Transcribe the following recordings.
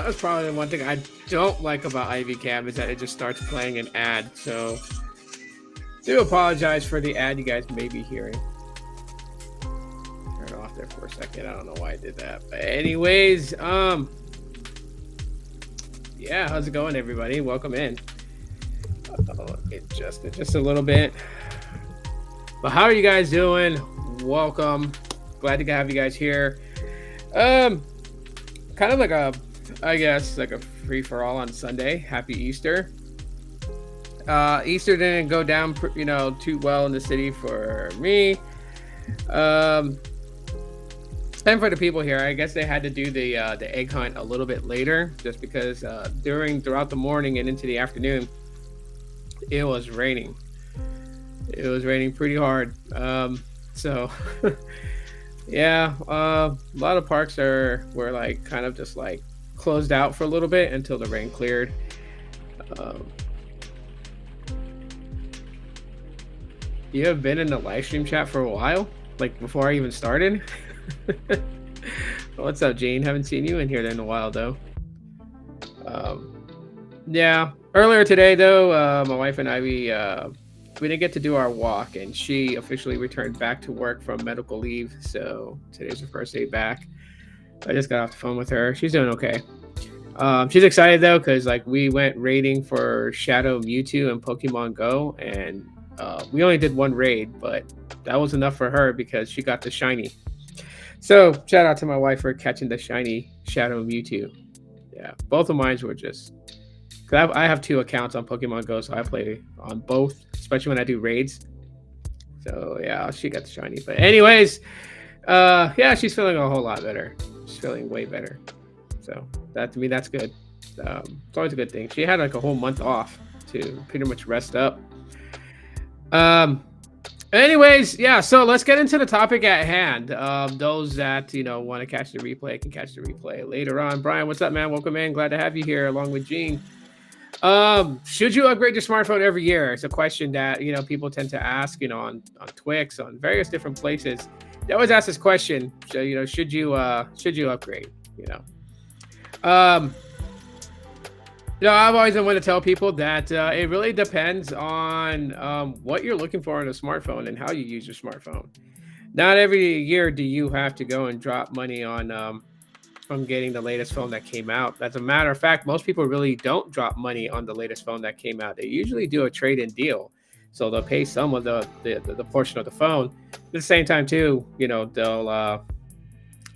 That's probably the one thing I don't like about Ivy Cam is that it just starts playing an ad. So do apologize for the ad you guys may be hearing. Turn it off there for a second. I don't know why I did that. But anyways, yeah, how's it going, everybody? Welcome in. Adjust it just a little bit. But how are you guys doing? Welcome. Glad to have you guys here. Kind of like a free for all on Sunday. Happy Easter. Easter didn't go down, too well in the city for me. And for the people here, I guess they had to do the egg hunt a little bit later, just because throughout the morning and into the afternoon, it was raining. It was raining pretty hard. So yeah, a lot of parks were like kind of just like closed out for a little bit until the rain cleared. You have been in the live stream chat for a while, like before I even started. What's up, Jane? Haven't seen you in here in a while though. Yeah, earlier today though, my wife and I we didn't get to do our walk, and she officially returned back to work from medical leave. So today's her first day back. I just got off the phone with her. She's doing okay. She's excited though, because like we went raiding for Shadow Mewtwo and Pokemon Go, and we only did one raid, but that was enough for her because she got the shiny. So shout out to my wife for catching the shiny Shadow Mewtwo. Yeah, both of mine were just. I have 2 accounts on Pokemon Go, so I play on both, especially when I do raids. So yeah, she got the shiny. But anyways, yeah, she's feeling a whole lot better. She's feeling way better. So that to me, that's good. It's always a good thing. She had like a whole month off to pretty much rest up. Anyways, yeah, so let's get into the topic at hand. Those that want to catch the replay can catch the replay later on. Brian, what's up, man? Welcome in. Glad to have you here along with Gene. Should you upgrade your smartphone every year? It's a question that people tend to ask on Twix, on various different places. They always ask this question. So should you upgrade? I've always been one to tell people that it really depends on what you're looking for in a smartphone and how you use your smartphone. Not every year do you have to go and drop money on from getting the latest phone that came out. As a matter of fact, most people really don't drop money on the latest phone that came out. They usually do a trade-in deal. So they'll pay some of the portion of the phone. At the same time, too, they'll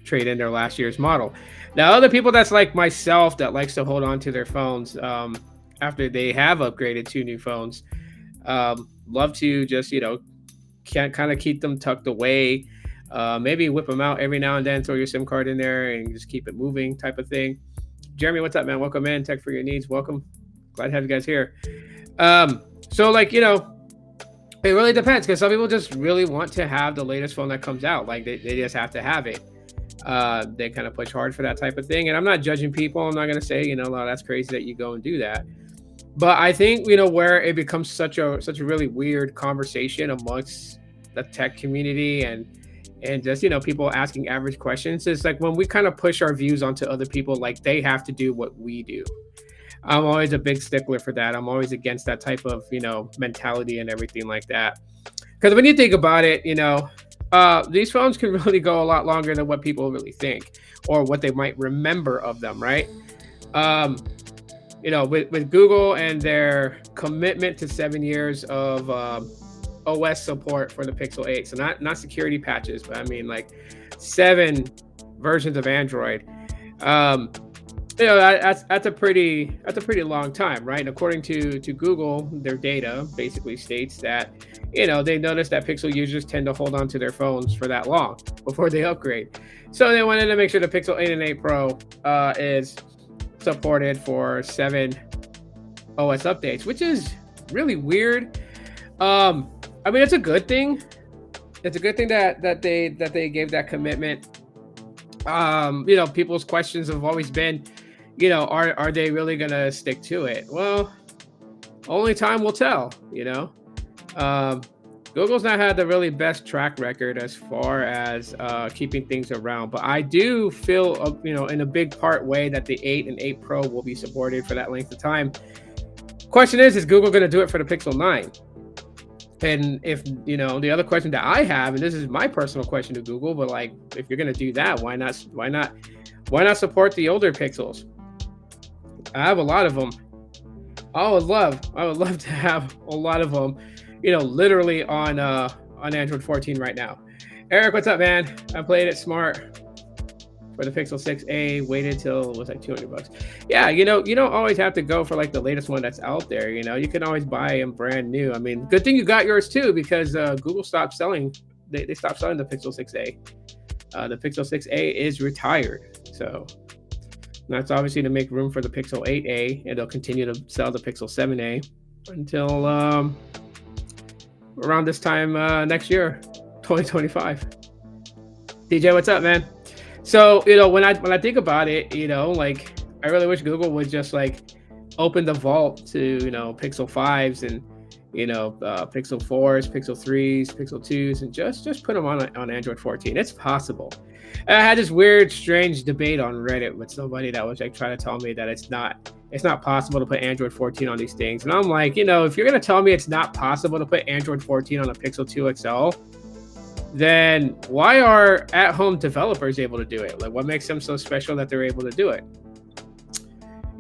trade in their last year's model. Now, other people that's like myself that likes to hold on to their phones after they have upgraded to new phones, love to just, can't kind of keep them tucked away. Maybe whip them out every now and then, throw your SIM card in there and just keep it moving type of thing. Jeremy, what's up, man? Welcome in. Tech for your needs. Welcome. Glad to have you guys here. So like, it really depends, because some people just really want to have the latest phone that comes out. Like they just have to have it. They kind of push hard for that type of thing. And I'm not judging people. I'm not going to say, oh, that's crazy that you go and do that. But I think, where it becomes such a really weird conversation amongst the tech community and just, people asking average questions. It's like when we kind of push our views onto other people, like they have to do what we do. I'm always a big stickler for that. I'm always against that type of, mentality and everything like that. Because when you think about it, these phones can really go a lot longer than what people really think or what they might remember of them, right? With Google and their commitment to 7 years of OS support for the Pixel 8. So not security patches, but I mean like 7 versions of Android. That's a pretty long time, right? And according to Google, their data basically states that they noticed that Pixel users tend to hold on to their phones for that long before they upgrade. So they wanted to make sure the Pixel 8 and 8 Pro is supported for 7 OS updates, which is really weird. I mean, it's a good thing. It's a good thing that they gave that commitment. People's questions have always been, are they really gonna stick to it? Well, only time will tell. Google's not had the really best track record as far as keeping things around, but I do feel, in a big part way that the 8 and 8 Pro will be supported for that length of time. Question is Google going to do it for the Pixel 9? And if, the other question that I have, and this is my personal question to Google, but like, if you're going to do that, why not support the older Pixels? I have a lot of them. I would love to have a lot of them, literally on Android 14 right now. Eric, what's up, man? I played it smart for the Pixel 6a, waited till it was like $200. Yeah, you don't always have to go for like the latest one that's out there. You can always buy them brand new. I mean, good thing you got yours too, because Google stopped selling. They stopped selling the Pixel 6a. The Pixel 6a is retired, so that's obviously to make room for the Pixel 8a, and they'll continue to sell the Pixel 7a until around this time next year, 2025. DJ, what's up, man? So, when I think about it, like, I really wish Google would just like open the vault to, Pixel 5s and, Pixel 4s, Pixel 3s, Pixel 2s, and just put them on Android 14. It's possible. And I had this weird, strange debate on Reddit with somebody that was like trying to tell me that it's not possible to put Android 14 on these things. And I'm like, if you're going to tell me it's not possible to put Android 14 on a Pixel 2 XL, then why are at-home developers able to do it? Like, what makes them so special that they're able to do it?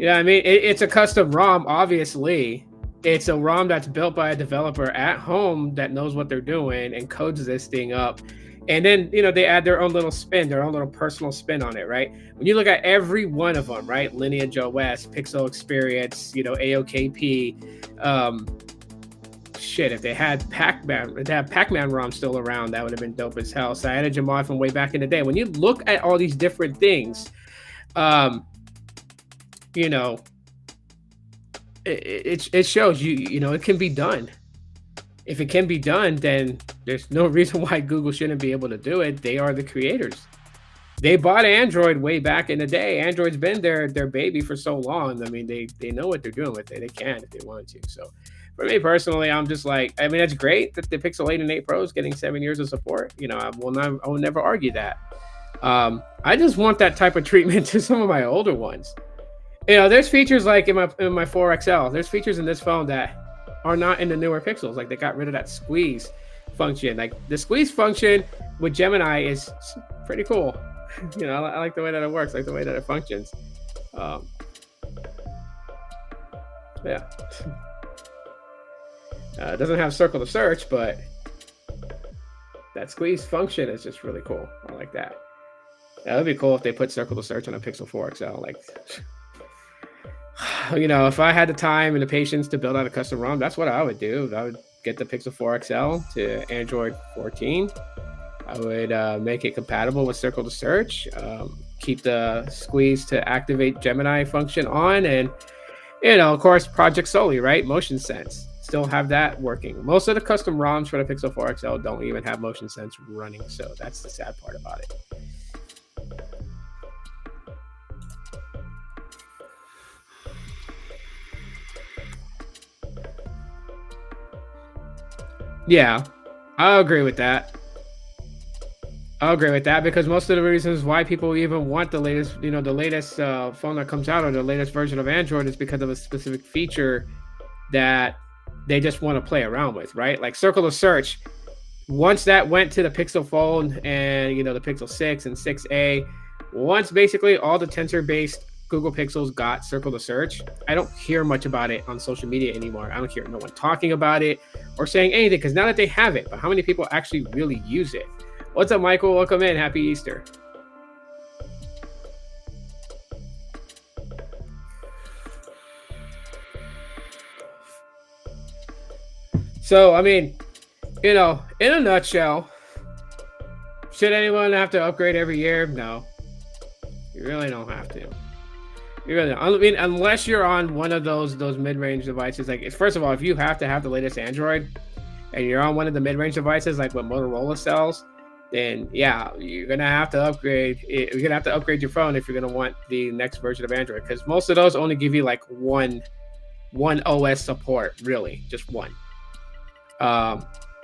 I mean, it's a custom ROM, obviously. It's a ROM that's built by a developer at home that knows what they're doing and codes this thing up. And then, they add their own little spin, their own little personal spin on it, right? When you look at every one of them, right? Lineage OS, Pixel Experience, AOKP, if they had Pac-Man ROM still around, that would have been dope as hell. CyanogenMod from way back in the day. When you look at all these different things, it shows it can be done. If it can be done, then there's no reason why Google shouldn't be able to do it. They are the creators. They bought Android way back in the day. Android's been their baby for so long. I mean, they know what they're doing with it. They can if they want to. So for me personally, I'm just like, I mean, it's great that the Pixel 8 and 8 Pro is getting 7 years of support. I will never argue that. I just want that type of treatment to some of my older ones. There's features like in my 4XL. There's features in this phone that are not in the newer Pixels. Like, they got rid of that squeeze function. Like, the squeeze function with Gemini is pretty cool. I like the way that it works, like the way that it functions. Yeah. It doesn't have circle to search, but that squeeze function is just really cool. I like that. That would be cool if they put circle to search on a Pixel 4 XL. Like, if I had the time and the patience to build out a custom ROM, that's what I would do. I would get the Pixel 4 XL to Android 14. I would make it compatible with circle to search, keep the squeeze to activate Gemini function on, and, of course, Project Soli, right? Motion Sense. Still have that working. Most of the custom ROMs for the Pixel 4 XL don't even have Motion Sense running, so that's the sad part about it. Yeah, I'll agree with that. Because most of the reasons why people even want the latest phone that comes out or the latest version of Android is because of a specific feature that they just want to play around with, right? Like circle to search. Once that went to the Pixel phone and, the Pixel 6 and 6a, once basically all the tensor-based Google Pixels got circle to search, I don't hear much about it on social media anymore. I don't hear no one talking about it or saying anything, because now that they have it, but how many people actually really use it? What's up, Michael? Welcome in. Happy Easter. So, I mean, in a nutshell, should anyone have to upgrade every year? No, you really don't have to. I mean, unless you're on one of those mid-range devices. Like, first of all, if you have to have the latest Android and you're on one of the mid-range devices, like what Motorola sells, then yeah, you're gonna have to upgrade. You're gonna have to upgrade your phone if you're gonna want the next version of Android, because most of those only give you like one OS support, really, just one.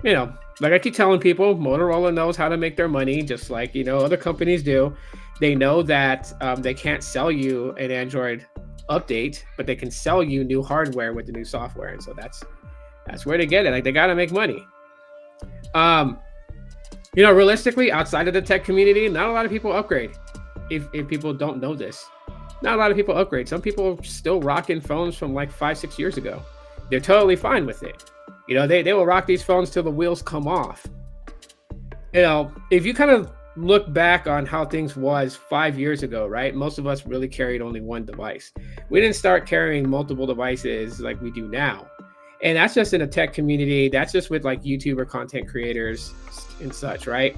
you know, like I keep telling people, Motorola knows how to make their money, just like other companies do. They know that they can't sell you an Android update, but they can sell you new hardware with the new software, and so that's where they get it. Like they got to make money. Um, realistically, outside of the tech community, not a lot of people upgrade. If people don't know this, not a lot of people upgrade. Some people are still rocking phones from like 5-6 years ago. They're totally fine with it. They will rock these phones till the wheels come off. If you kind of look back on how things was 5 years ago, right? Most of us really carried only one device. We didn't start carrying multiple devices like we do now. And that's just in the tech community. That's just with like YouTuber content creators and such, right?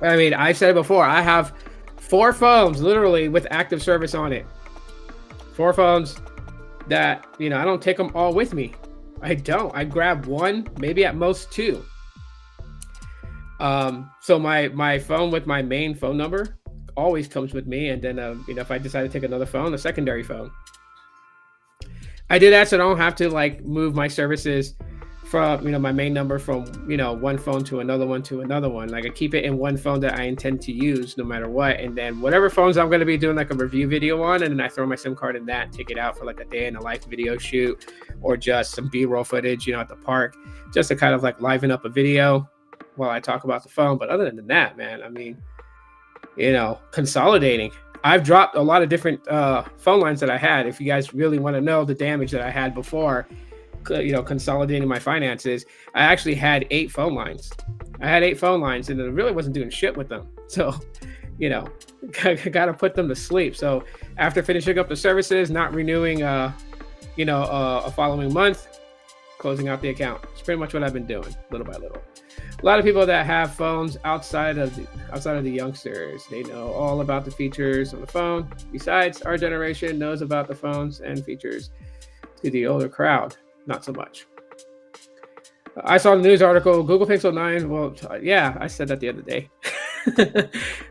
I mean, I've said it before. I have 4 phones literally with active service on it. 4 phones that, I don't take them all with me. I don't. I grab one, maybe at most 2. So my phone with my main phone number always comes with me. And then, if I decide to take another phone, a secondary phone. I did that so I don't have to like move my services from, my main number from, one phone to another one to another one. Like I keep it in one phone that I intend to use no matter what. And then whatever phones I'm going to be doing like a review video on, and then I throw my SIM card in that and take it out for like a day in a life video shoot or just some B-roll footage, at the park, just to kind of like liven up a video while I talk about the phone. But other than that, man, I mean, consolidating. I've dropped a lot of different phone lines that I had. If you guys really want to know the damage that I had before, consolidating my finances, I actually had 8 phone lines. I had 8 phone lines, and I really wasn't doing shit with them. So, I got to put them to sleep. So after finishing up the services, not renewing, a following month, closing out the account. It's pretty much what I've been doing, little by little. A lot of people that have phones outside of the youngsters, they know all about the features on the phone. Besides, our generation knows about the phones and features. To the older crowd, not so much. I saw the news article, Google Pixel 9. Well, yeah, I said that the other day.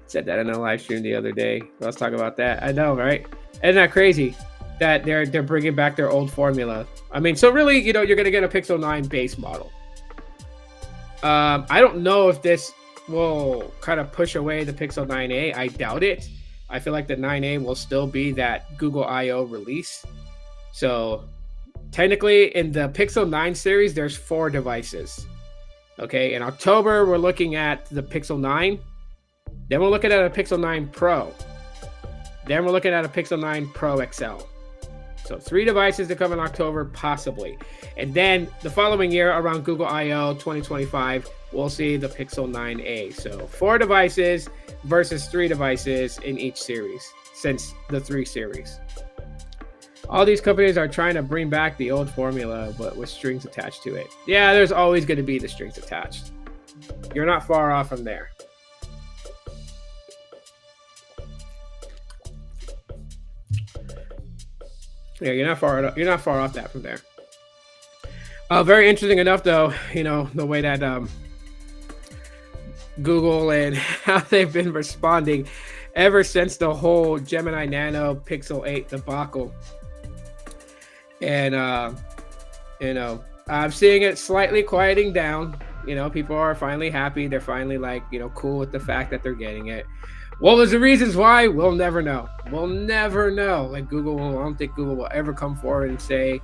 Said that in a live stream the other day. Let's talk about that. I know, right? Isn't that crazy that they're bringing back their old formula? I mean, so really, you're going to get a Pixel 9 base model. I don't know if this will kind of push away the Pixel 9a. I doubt it. I feel like the 9a will still be that Google I/O release. So technically in the Pixel 9 series, there's 4 devices. Okay, in October, we're looking at the Pixel 9. Then we're looking at a Pixel 9 Pro. Then we're looking at a Pixel 9 Pro XL. So 3 devices to come in October, possibly. And then the following year, around Google I/O 2025, we'll see the Pixel 9a. So 4 devices versus 3 devices in each series since the 3 series. All these companies are trying to bring back the old formula, but with strings attached to it. Yeah, there's always going to be the strings attached. You're not far off from there. Yeah, you're not far off that from there. Very interesting enough, though, the way that Google and how they've been responding ever since the whole Gemini Nano Pixel 8 debacle. And I'm seeing it slightly quieting down. People are finally happy. They're finally cool with the fact that they're getting it. What was the reasons why? We'll never know. We'll never know. I don't think Google will ever come forward and say,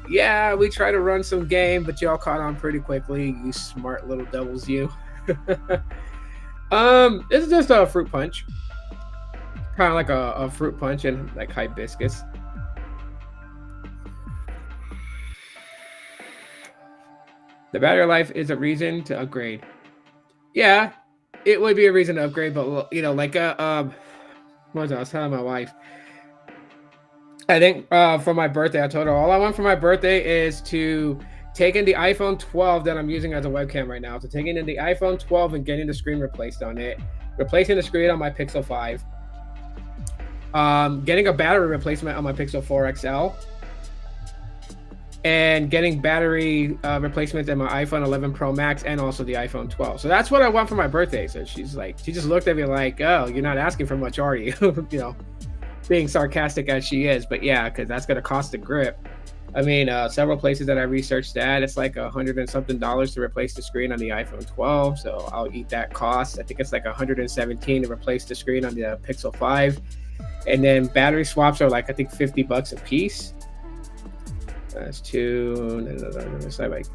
yeah, we tried to run some game, but y'all caught on pretty quickly. You smart little devils, you. This is just a fruit punch. Kind of like a fruit punch and like hibiscus. The battery life is a reason to upgrade. Yeah, it would be a reason to upgrade, but what was I was telling my wife? I think for my birthday, I told her all I want for my birthday is to take in the iPhone 12 that I'm using as a webcam right now. So taking in the iPhone 12 and getting the screen replaced on it, replacing the screen on my Pixel 5, getting a battery replacement on my Pixel 4 XL, and getting battery replacements in my iPhone 11 Pro Max and also the iPhone 12. So that's what I want for my birthday. So she just looked at me like, oh, you're not asking for much, are you? Being sarcastic as she is. But yeah, because that's going to cost a grip. I mean, several places that I researched that it's like $100 and something to replace the screen on the iPhone 12. So I'll eat that cost. I think it's like 117 to replace the screen on the Pixel 5. And then battery swaps are like, I think $50 a piece. That's two. It's like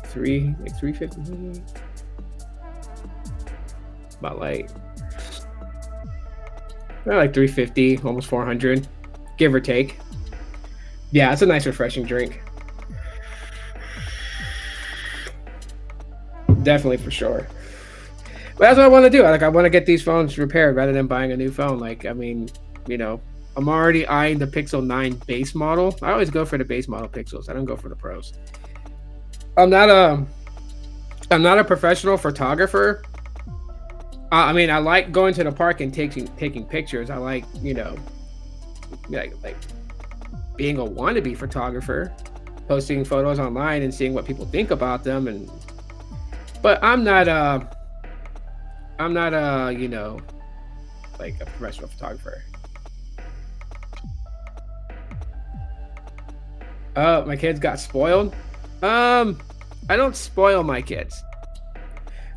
350. About like 350, almost 400, give or take. Yeah, it's a nice refreshing drink. Definitely, for sure. But that's what I want to do. I want to get these phones repaired rather than buying a new phone. Like, I mean, I'm already eyeing the Pixel 9 base model. I always go for the base model Pixels. I don't go for the Pros. I'm not a professional photographer. I mean, I like going to the park and taking pictures. I like, like being a wannabe photographer, posting photos online and seeing what people think about them. But I'm not like a professional photographer. My kids got spoiled. I don't spoil my kids.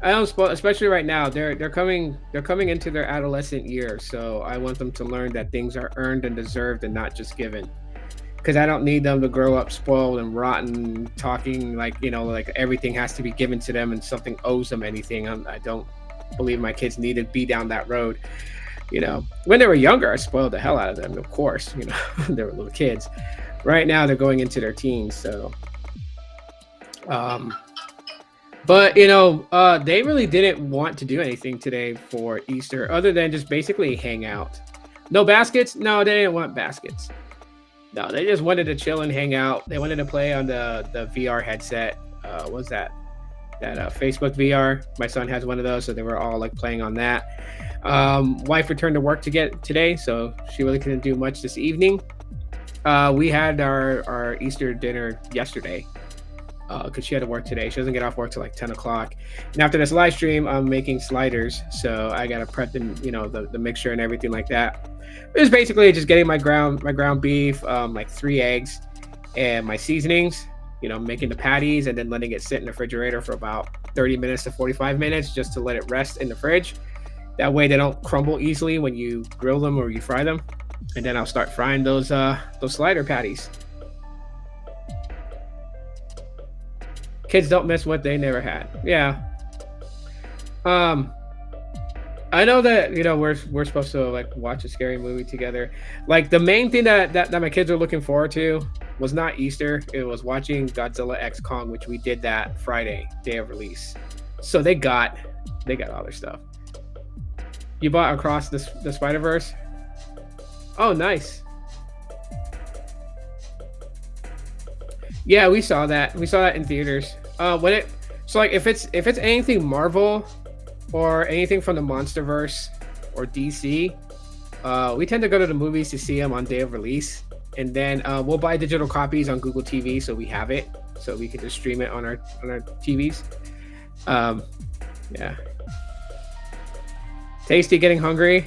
I don't spoil, especially right now. They're coming into their adolescent years, so I want them to learn that things are earned and deserved and not just given. Because I don't need them to grow up spoiled and rotten, talking like everything has to be given to them and something owes them anything. I don't believe my kids need to be down that road. When they were younger, I spoiled the hell out of them. Of course, they were little kids. Right now, they're going into their teens, so. But they really didn't want to do anything today for Easter other than just basically hang out. No baskets? No, they didn't want baskets. No, they just wanted to chill and hang out. They wanted to play on the VR headset. What's that? That Facebook VR. My son has one of those, so they were all like playing on that. Wife returned to work today, so she really couldn't do much this evening. We had our Easter dinner yesterday because she had to work today. She doesn't get off work till like 10 o'clock. And after this live stream, I'm making sliders, so I gotta prep the mixture and everything like that. It was basically just getting my ground beef, like 3 eggs, and my seasonings. Making the patties and then letting it sit in the refrigerator for about 30 minutes to 45 minutes just to let it rest in the fridge. That way they don't crumble easily when you grill them or you fry them. And then I'll start frying those slider patties. Kids don't miss what they never had. Yeah. I know that we're supposed to like watch a scary movie together. Like the main thing that my kids are looking forward to was not Easter. It was watching Godzilla X Kong, which we did that Friday, day of release. So they got all their stuff. You bought Across the Spider-Verse? Oh, nice. Yeah, we saw that. We saw that in theaters. If it's anything Marvel or anything from the Monsterverse or DC, we tend to go to the movies to see them on day of release, and then we'll buy digital copies on Google TV so we have it, so we can just stream it on our TVs. Yeah. Tasty, getting hungry.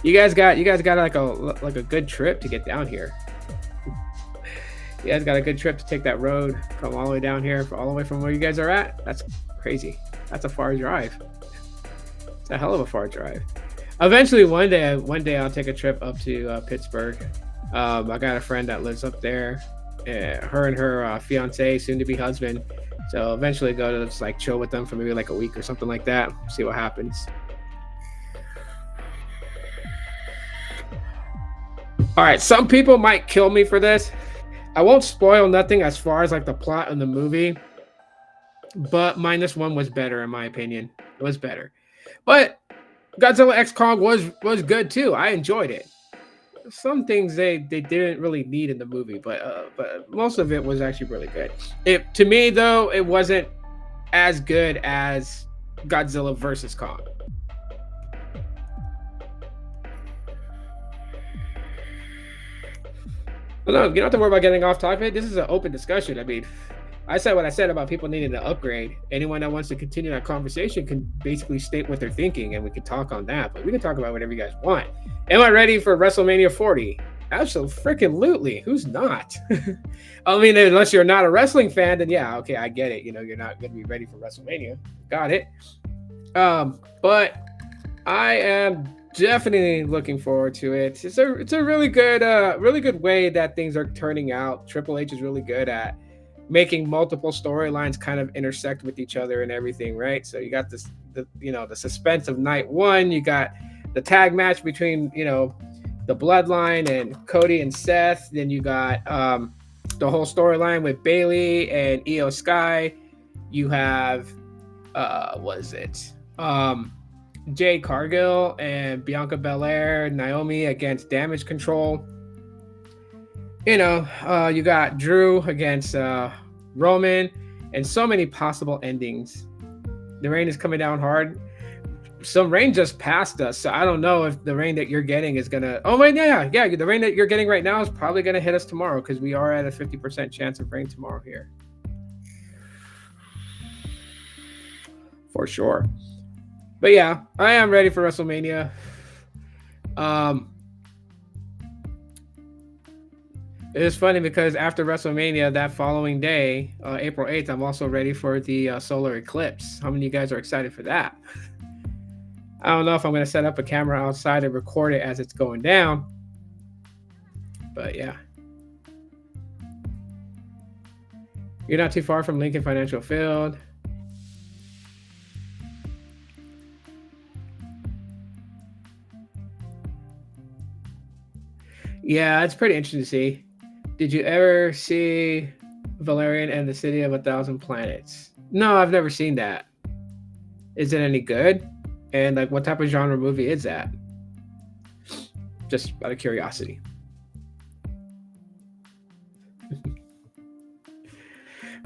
You guys got like a good trip to get down here. You guys got a good trip to take that road, come all the way down here, all the way from where you guys are at. That's crazy. That's a far drive. It's a hell of a far drive. Eventually, one day I'll take a trip up to Pittsburgh. I got a friend that lives up there. Her and her fiance, soon to be husband. So eventually go to just like chill with them for maybe like a week or something like that. See what happens. All right, some people might kill me for this. I won't spoil nothing as far as like the plot in the movie, but -1 was better in my opinion. It was better, but Godzilla X Kong was good too. I enjoyed it. Some things they didn't really need in the movie, but most of it was actually really good. To me though, it wasn't as good as Godzilla versus Kong. But no, you don't have to worry about getting off topic. This is an open discussion. I mean, I said what I said about people needing to upgrade. Anyone that wants to continue that conversation can basically state what they're thinking, and we can talk on that. But we can talk about whatever you guys want. Am I ready for WrestleMania 40? Absolutely. Who's not? I mean, unless you're not a wrestling fan, then yeah, okay, I get it. You're not going to be ready for WrestleMania. Got it. But I am definitely looking forward to it. It's a really good way that things are turning out. Triple H is really good at making multiple storylines kind of intersect with each other and everything, right? So you got the suspense of night one. You got the tag match between the Bloodline and Cody and Seth. Then you got the whole storyline with Bayley and Io Sky. You have what is it? Jade Cargill and Bianca Belair, Naomi against Damage Control. You got Drew against Roman, and so many possible endings. The rain is coming down hard. Some rain just passed us, so I don't know if the rain that you're getting is gonna. Oh my, yeah. The rain that you're getting right now is probably gonna hit us tomorrow because we are at a 50% chance of rain tomorrow here, for sure. But yeah, I am ready for WrestleMania. It is funny because after WrestleMania, that following day, April 8th, I'm also ready for the solar eclipse. How many of you guys are excited for that? I don't know if I'm going to set up a camera outside and record it as it's going down. But yeah. You're not too far from Lincoln Financial Field. Yeah, it's pretty interesting to see. Did you ever see Valyrian and the City of a Thousand Planets? No, I've never seen that. Is it any good? And like, what type of genre movie is that? Just out of curiosity.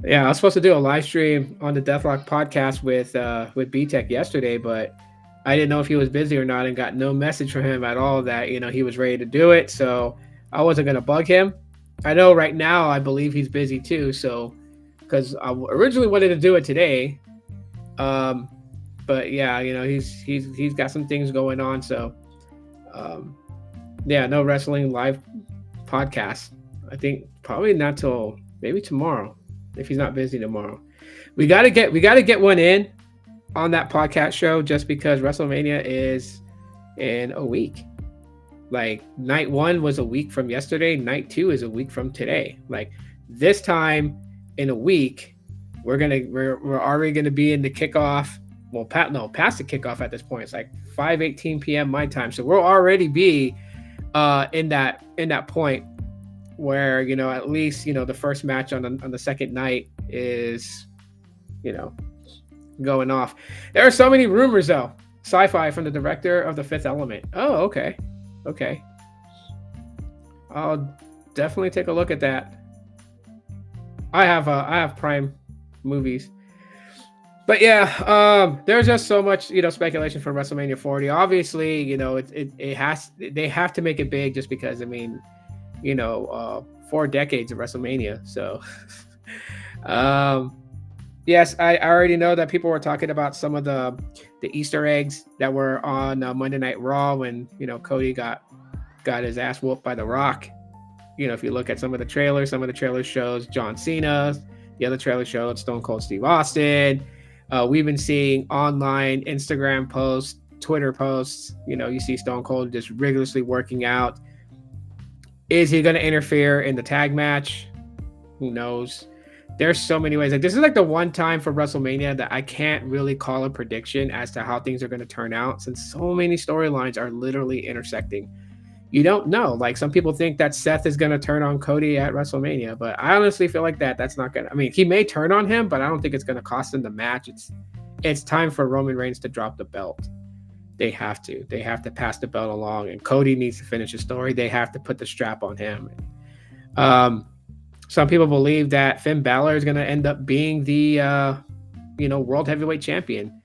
Yeah, I was supposed to do a live stream on the Deathlock podcast with B-Tech yesterday, but I didn't know if he was busy or not and got no message from him at all that, he was ready to do it. So I wasn't going to bug him. I know right now, I believe he's busy too. So, because I originally wanted to do it today. But yeah, he's got some things going on. So, yeah, no wrestling live podcast. I think probably not till maybe tomorrow, if he's not busy tomorrow. We gotta get one in on that podcast show just because WrestleMania is in a week. Like, night one was a week from yesterday. Night two is a week from today. Like, this time in a week, we're already gonna be in the kickoff. Well, past the kickoff at this point. It's like 5:18 p.m. my time. So we'll already be in that point where at least the first match on the second night is going off. There are so many rumors though. Sci-fi from the director of The Fifth Element. Oh, okay. I'll definitely take a look at that. I have Prime movies. But yeah, there's just so much, speculation for WrestleMania 40. Obviously, they have to make it big just because 4 decades of WrestleMania. So, yes, I already know that people were talking about some of the Easter eggs that were on Monday Night Raw when Cody got his ass whooped by The Rock. If you look at some of the trailers shows John Cena. The other trailer showed Stone Cold Steve Austin. We've been seeing online Instagram posts, Twitter posts. You see Stone Cold just rigorously working out. Is he going to interfere in the tag match? Who knows? There's so many ways. Like, this is like the one time for WrestleMania that I can't really call a prediction as to how things are going to turn out, since so many storylines are literally intersecting. You don't know. Like, some people think that Seth is going to turn on Cody at WrestleMania, but I honestly feel like that's not going to. I mean, he may turn on him, but I don't think it's going to cost him the match. It's time for Roman Reigns to drop the belt. They have to. They have to pass the belt along, and Cody needs to finish his story. They have to put the strap on him. Some people believe that Finn Balor is going to end up being the, world heavyweight champion.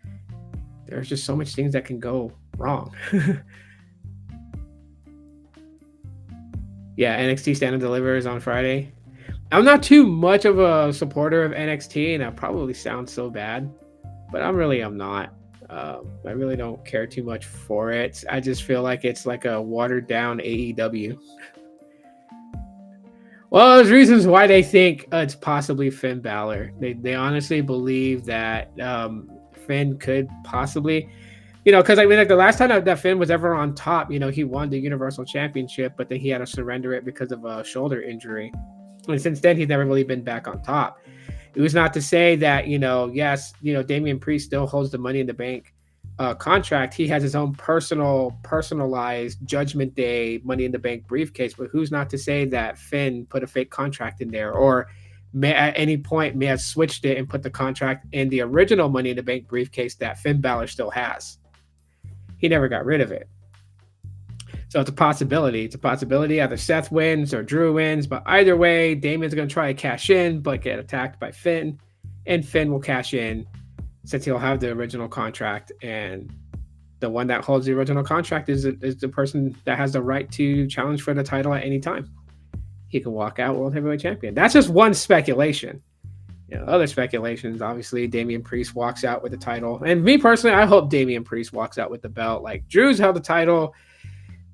There's just so much things that can go wrong. Yeah, NXT Stand and Deliver is on Friday. I'm not too much of a supporter of NXT, and I probably sound so bad, but I'm not. I really don't care too much for it. I just feel like it's like a watered down AEW. Well, there's reasons why they think it's possibly Finn Balor. They honestly believe that Finn could possibly, because I mean, like the last time that Finn was ever on top, he won the Universal Championship, but then he had to surrender it because of a shoulder injury. And since then, he's never really been back on top. It was not to say that, yes, Damian Priest still holds the Money in the Bank contract. He has his own personalized Judgment Day Money in the Bank briefcase, but who's not to say that Finn put a fake contract in there, or at any point may have switched it and put the contract in the original Money in the Bank briefcase that Finn Balor still has. He never got rid of it. So it's a possibility. It's a possibility either Seth wins or Drew wins, but either way, Damian's going to try to cash in, but get attacked by Finn, and Finn will cash in since he'll have the original contract, and the one that holds the original contract is the person that has the right to challenge for the title at any time. He can walk out World Heavyweight Champion. That's just one speculation. Other speculations, obviously, Damian Priest walks out with the title. And me personally, I hope Damian Priest walks out with the belt. Like, Drew's held the title.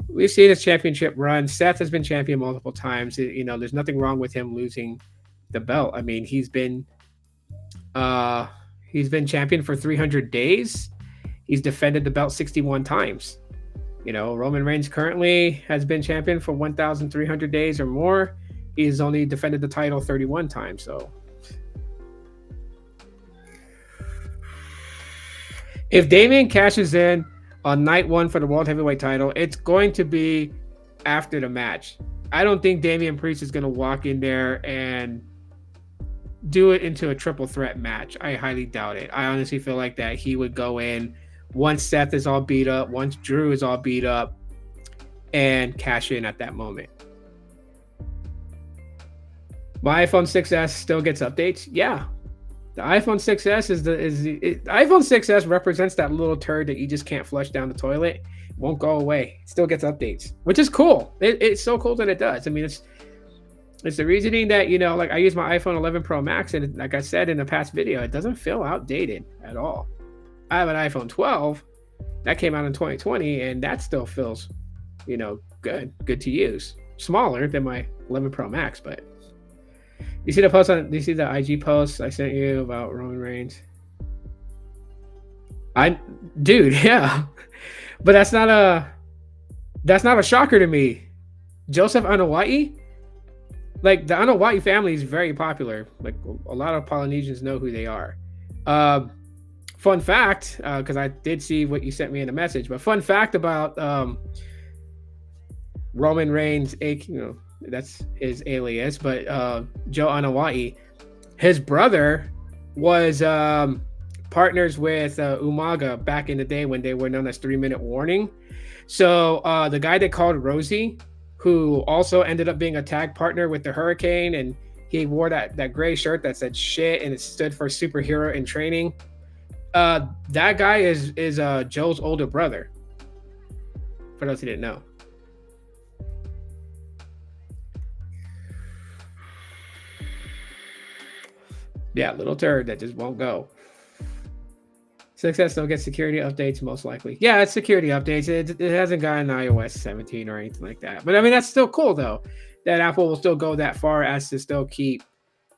We've seen his championship run. Seth has been champion multiple times. There's nothing wrong with him losing the belt. I mean, he's been champion for 300 days. He's defended the belt 61 times. Roman Reigns currently has been champion for 1,300 days or more. He's only defended the title 31 times. So if Damian cashes in on night one for the World Heavyweight title, it's going to be after the match. I don't think Damian Priest is going to walk in there and do it into a triple threat match. I highly doubt it. I honestly feel like that he would go in once Seth is all beat up, once Drew is all beat up, and cash in at that moment. My iPhone 6s still gets updates. Yeah. The iPhone 6s iPhone 6s represents that little turd that you just can't flush down the toilet. It won't go away. It still gets updates, which is cool. It's so cool that it does. I mean, it's the reasoning that, like I use my iPhone 11 Pro Max, and like I said in the past video, it doesn't feel outdated at all. I have an iPhone 12 that came out in 2020, and that still feels, good to use. Smaller than my 11 Pro Max, but you see do you see the IG post I sent you about Roman Reigns? Yeah, but that's not a shocker to me. Joseph Anawai, like the Anawai family is very popular. Like a lot of Polynesians know who they are. Fun fact, because I did see what you sent me in a message, but fun fact about Roman Reigns, that's his alias, but Joe Anawai, his brother was partners with Umaga back in the day when they were known as 3 Minute Warning. So the guy they called Rosie, who also ended up being a tag partner with the Hurricane, and he wore that gray shirt that said shit and it stood for superhero in training. That guy is Joe's older brother, for those who didn't know. Yeah, little turd that just won't go. Success still gets security updates, most likely. Yeah, it's security updates. It hasn't gotten iOS 17 or anything like that. But I mean, that's still cool though, that Apple will still go that far as to still keep,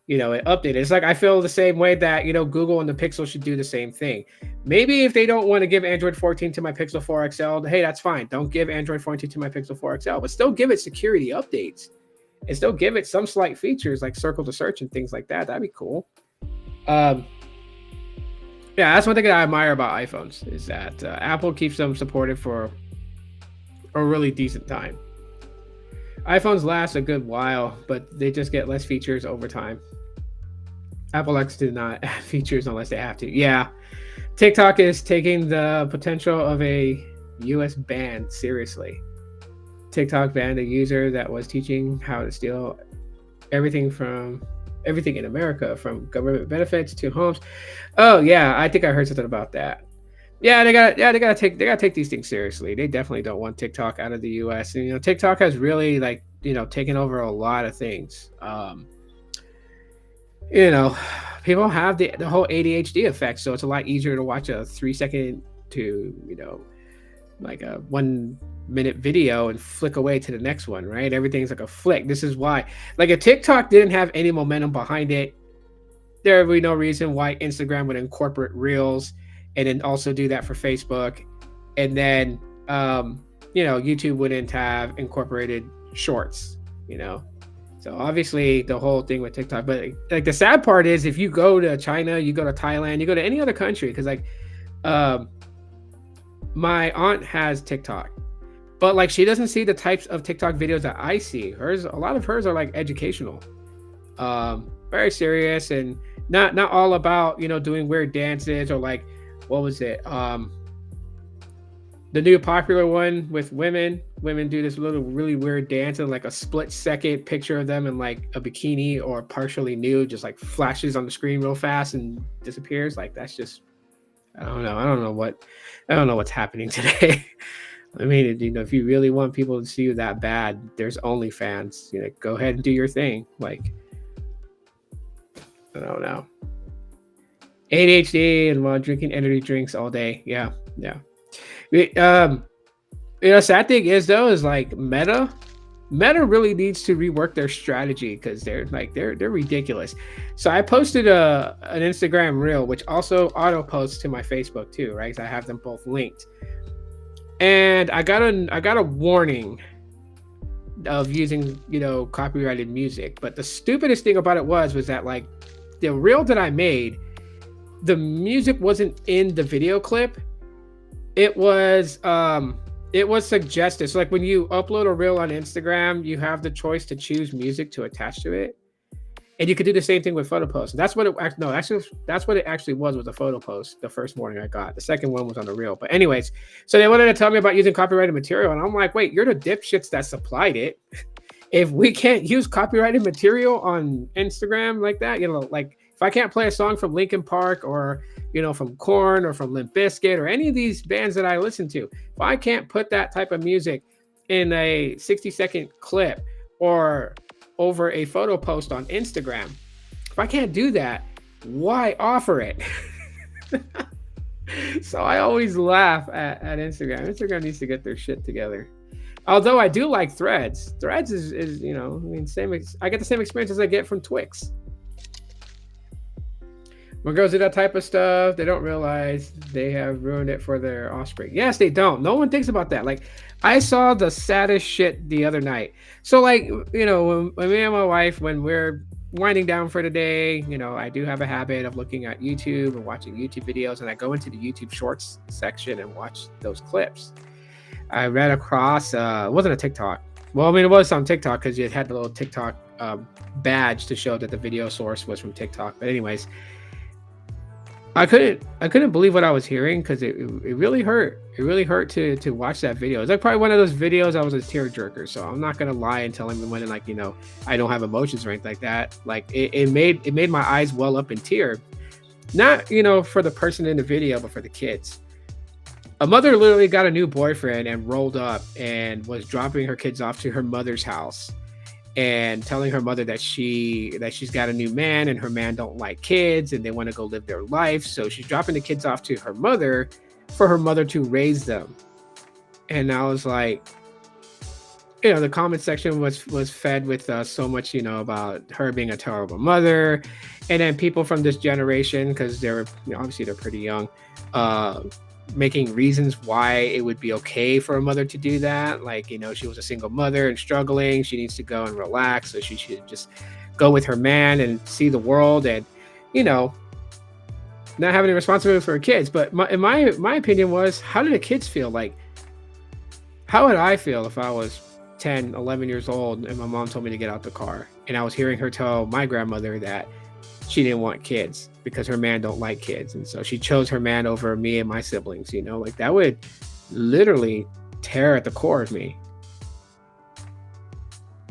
it updated. It's like I feel the same way that Google and the Pixel should do the same thing. Maybe if they don't want to give Android 14 to my Pixel 4 XL, hey, that's fine. Don't give Android 14 to my Pixel 4 XL, but still give it security updates and still give it some slight features like circle to search and things like that. That'd be cool. Yeah, that's one thing that I admire about iPhones is that Apple keeps them supported for a really decent time. iPhones last a good while, but they just get less features over time. Apple likes to not add features unless they have to. Yeah, TikTok is taking the potential of a US ban seriously. TikTok banned a user that was teaching how to steal everything in America, from government benefits to homes. Oh yeah, I think I heard something about that. Yeah, they gotta take these things seriously. They definitely don't want TikTok out of the US. And TikTok has really taken over a lot of things. People have the whole ADHD effect, so it's a lot easier to watch a 3 second to like a 1 minute video and flick away to the next one, right? Everything's like a flick. This is why, like, if TikTok didn't have any momentum behind it, there would be no reason why Instagram would incorporate Reels and then also do that for Facebook. And then, YouTube wouldn't have incorporated Shorts, So obviously the whole thing with TikTok, but like the sad part is if you go to China, you go to Thailand, you go to any other country, because like my aunt has TikTok, but like she doesn't see the types of TikTok videos that I see. A lot of hers are like educational, very serious, and not all about doing weird dances or like, what was it? The new popular one with women do this little really weird dance, and like a split second picture of them in like a bikini or partially nude just like flashes on the screen real fast and disappears. Like, that's just, I don't know what's happening today. I mean, if you really want people to see you that bad, there's OnlyFans. Go ahead and do your thing. Like, I don't know. ADHD and while drinking energy drinks all day. Yeah. Sad thing is though, is like Meta really needs to rework their strategy, because they're ridiculous. So I posted an Instagram reel, which also auto posts to my Facebook too, right? So I have them both linked, and I got a warning of using copyrighted music. But the stupidest thing about it was that like the reel that I made, the music wasn't in the video clip. It was suggested. So like when you upload a reel on Instagram, you have the choice to choose music to attach to it, and you could do the same thing with photo posts. That's what it actually was a photo post. The first warning I got. The second one was on the reel. But anyways, so they wanted to tell me about using copyrighted material, and I'm like, wait, you're the dipshits that supplied it. If we can't use copyrighted material on Instagram like that, like if I can't play a song from Linkin Park or from Korn or from Limp Bizkit or any of these bands that I listen to, if I can't put that type of music in a 60-second clip or over a photo post on Instagram, if I can't do that, why offer it? So I always laugh at Instagram. Instagram needs to get their shit together. Although I do like Threads. Threads is I get the same experience as I get from Twix. When girls do that type of stuff, they don't realize they have ruined it for their offspring. Yes, they don't. No one thinks about that. Like, I saw the saddest shit the other night. So like, when me and my wife, when we're winding down for the day, I do have a habit of looking at YouTube and watching YouTube videos, and I go into the YouTube Shorts section and watch those clips. I ran across, it wasn't a TikTok. Well, I mean, it was on TikTok because it had the little TikTok badge to show that the video source was from TikTok. But anyways, I couldn't believe what I was hearing, because it really hurt. It really hurt to watch that video. It's like probably one of those videos I was a tearjerker. So I'm not gonna lie and tell anyone like I don't have emotions or anything like that. Like it made my eyes well up in tear. Not for the person in the video, but for the kids. A mother literally got a new boyfriend and rolled up and was dropping her kids off to her mother's house and telling her mother that she's got a new man and her man don't like kids and they want to go live their life. So she's dropping the kids off to her mother for her mother to raise them. And I was like, the comment section was fed with so much, about her being a terrible mother. And then people from this generation, because they're obviously they're pretty young, making reasons why it would be okay for a mother to do that. Like, she was a single mother and struggling. She needs to go and relax. So she should just go with her man and see the world and, not have any responsibility for her kids. But my opinion was, how did the kids feel? Like, how would I feel if I was 10, 11 years old and my mom told me to get out the car and I was hearing her tell my grandmother that she didn't want kids because her man don't like kids, and so she chose her man over me and my siblings. Like that would literally tear at the core of me.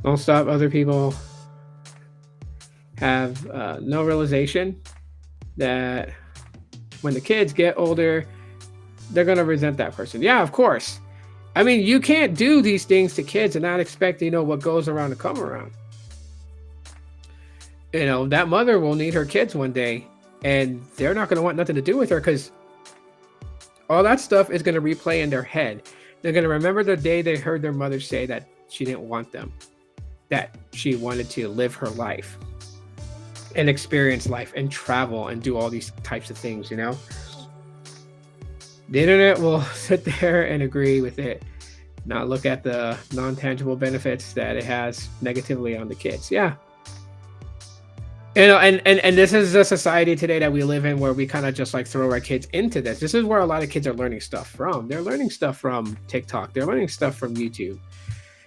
Don't stop other people have no realization that when the kids get older, they're gonna resent that person. Yeah, of course. I mean, you can't do these things to kids and not expect what goes around to come around. That mother will need her kids one day, and they're not going to want nothing to do with her, because all that stuff is going to replay in their head. They're going to remember the day they heard their mother say that she didn't want them, that she wanted to live her life and experience life and travel and do all these types of things, you know? The internet will sit there and agree with it, not look at the non-tangible benefits that it has negatively on the kids. Yeah. You know, and this is a society today that we live in where we kind of just like throw our kids into this. This is where a lot of kids are learning stuff from. They're learning stuff from TikTok. They're learning stuff from YouTube.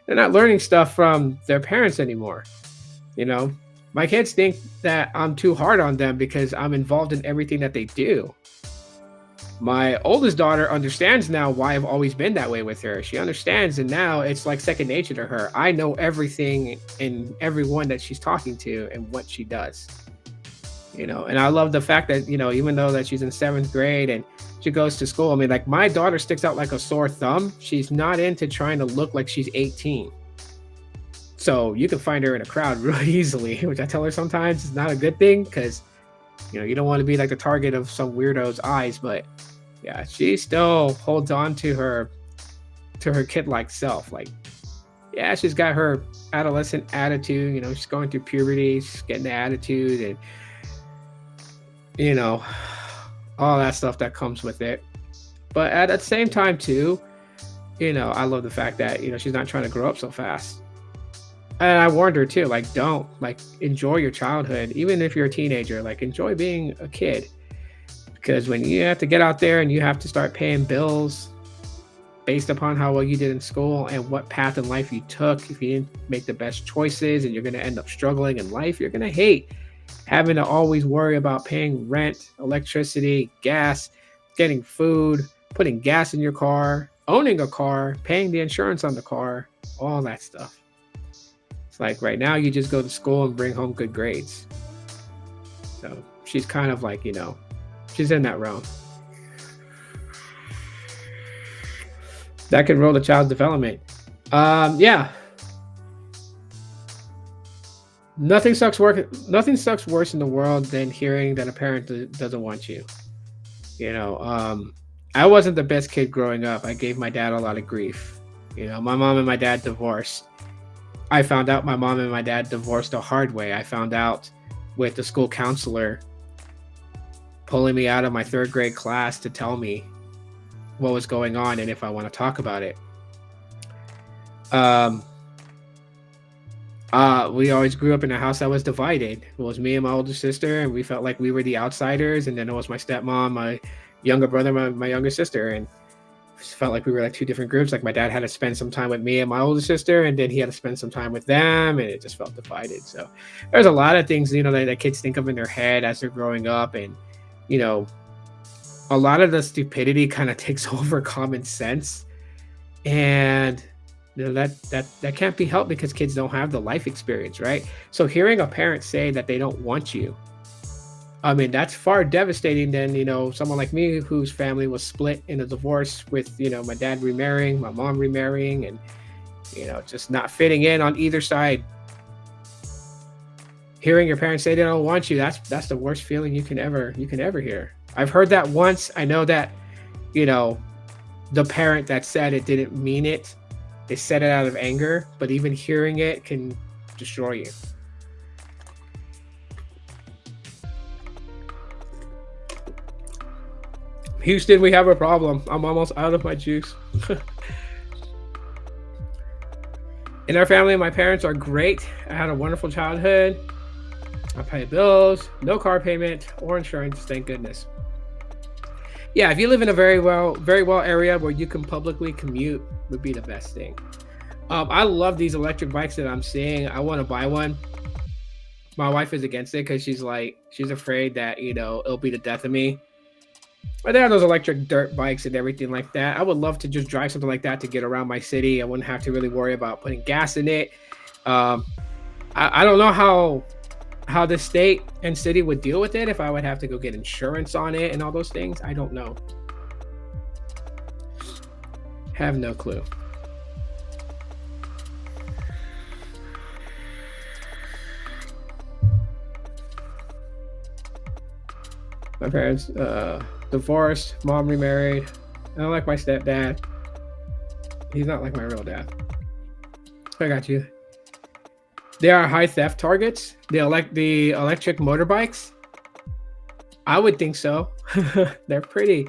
They're not learning stuff from their parents anymore. You know, my kids think that I'm too hard on them because I'm involved in everything that they do. My oldest daughter understands now why I've always been that way with her. She understands, and now it's like second nature to her. I know everything and everyone that she's talking to and what she does. You know, and I love the fact that, you know, even though that she's in 7th grade and she goes to school, I mean, like my daughter sticks out like a sore thumb. She's not into trying to look like she's 18. So you can find her in a crowd really easily, which I tell her sometimes is not a good thing because, you know, you don't want to be like the target of some weirdo's eyes, but yeah, she still holds on to her kid-like self. Like, yeah, she's got her adolescent attitude, you know, she's going through puberty, she's getting the attitude and, you know, all that stuff that comes with it. But at the same time too, you know, I love the fact that, you know, she's not trying to grow up so fast. And I warned her too, like, don't, like, enjoy your childhood. Even if you're a teenager, like, enjoy being a kid. Because when you have to get out there and you have to start paying bills based upon how well you did in school and what path in life you took, if you didn't make the best choices and you're going to end up struggling in life, you're going to hate having to always worry about paying rent, electricity, gas, getting food, putting gas in your car, owning a car, paying the insurance on the car, all that stuff. It's like right now you just go to school and bring home good grades. So she's kind of like, you know, she's in that realm. That can roll the child's development. Yeah. Nothing sucks worse in the world than hearing that a parent doesn't want you. You know, I wasn't the best kid growing up. I gave my dad a lot of grief. You know, my mom and my dad divorced. I found out my mom and my dad divorced the hard way. I found out with the school counselor pulling me out of my 3rd grade class to tell me what was going on and if I want to talk about it. We always grew up in a house that was divided. It was me and my older sister, and we felt like we were the outsiders. And then it was my stepmom, my younger brother, my younger sister, and it felt like we were like 2 different groups. Like my dad had to spend some time with me and my older sister, and then he had to spend some time with them, and it just felt divided. So there's a lot of things, you know, that kids think of in their head as they're growing up, and you know, a lot of the stupidity kind of takes over common sense, and you know, that can't be helped because kids don't have the life experience, right? So hearing a parent say that they don't want you, I mean, that's far devastating than, you know, someone like me whose family was split in a divorce with, you know, my dad remarrying, my mom remarrying, and, you know, just not fitting in on either side. Hearing your parents say they don't want you, that's the worst feeling you can ever hear. I've heard that once. I know that, you know, the parent that said it didn't mean it. They said it out of anger, but even hearing it can destroy you. Houston, we have a problem. I'm almost out of my juice. In our family, my parents are great. I had a wonderful childhood. I pay bills, no car payment or insurance, thank goodness. Yeah, if you live in a very well area where you can publicly commute, would be the best thing. I love these electric bikes that I'm seeing. I want to buy one. My wife is against it because she's afraid that, you know, it'll be the death of me. But there are those electric dirt bikes and everything like that. I would love to just drive something like that to get around my city. I wouldn't have to really worry about putting gas in it. I don't know how the state and city would deal with it, if I would have to go get insurance on it and all those things. I don't know. Have no clue. My parents divorced, mom remarried. I don't like my stepdad. He's not like my real dad. I got you. They are high theft targets. The electric motorbikes. I would think so. They're pretty.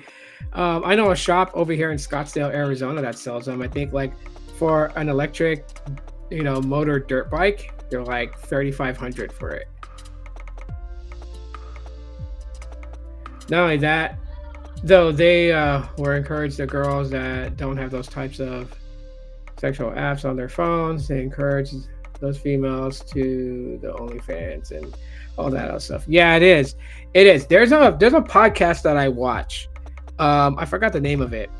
I know a shop over here in Scottsdale, Arizona that sells them. I think like for an electric, motor dirt bike, they're like $3,500 for it. Not only that, though, they were encouraged the girls that don't have those types of sexual apps on their phones. They encourage those females to the OnlyFans and all that other stuff. Yeah, it is. It is. There's a podcast that I watch. I forgot the name of it.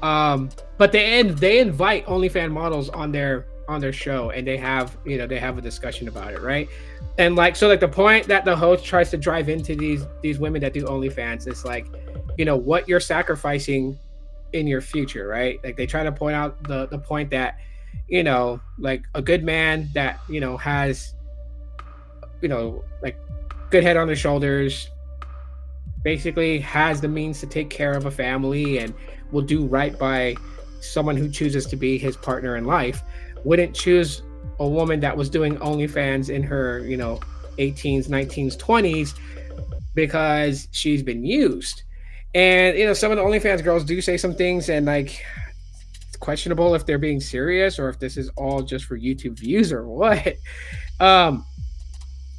But they invite OnlyFans models on their show, and they have a discussion about it, right? And the point that the host tries to drive into these women that do OnlyFans is like, what you're sacrificing in your future, right? Like they try to point out the point that, like a good man that, has, like good head on his shoulders, basically has the means to take care of a family and will do right by someone who chooses to be his partner in life, wouldn't choose a woman that was doing OnlyFans in her, 18s, 19s, 20s because she's been used. And, some of the OnlyFans girls do say some things, and like, it's questionable if they're being serious or if this is all just for YouTube views or what.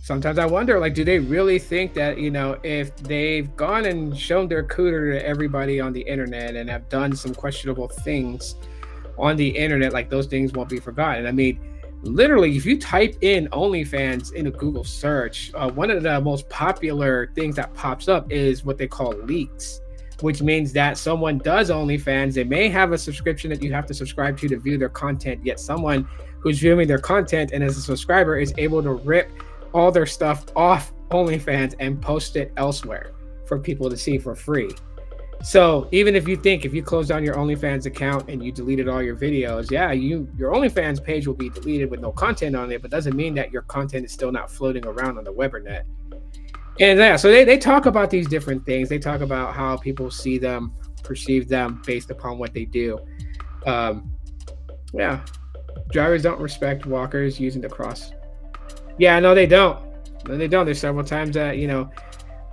Sometimes I wonder, like, do they really think that, if they've gone and shown their cooter to everybody on the internet and have done some questionable things on the internet, like those things won't be forgotten? I mean, literally, if you type in OnlyFans in a Google search, one of the most popular things that pops up is what they call leaks, which means that someone does OnlyFans. They may have a subscription that you have to subscribe to view their content, yet someone who's viewing their content and as a subscriber is able to rip all their stuff off OnlyFans and post it elsewhere for people to see for free. So even if you close down your OnlyFans account and you deleted all your videos, your OnlyFans page will be deleted with no content on it, but doesn't mean that your content is still not floating around on the Webernet. And so they talk about these different things. They talk about how people see them, perceive them based upon what they do. Drivers don't respect walkers using the cross. Yeah, no, they don't. No, they don't. There's several times that,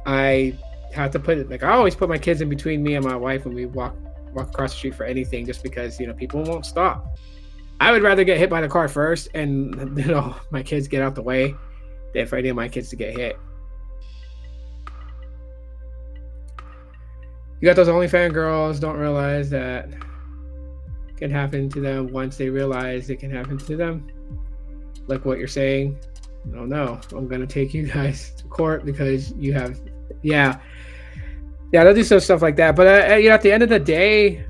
I have to put it, like I always put my kids in between me and my wife when we walk across the street for anything, just because, people won't stop. I would rather get hit by the car first and, my kids get out the way than for any of my kids to get hit. You got those OnlyFans girls don't realize that can happen to them once they realize it can happen to them. Like what you're saying. Oh no, I'm gonna take you guys to court because you have, they'll do some stuff like that. But at the end of the day,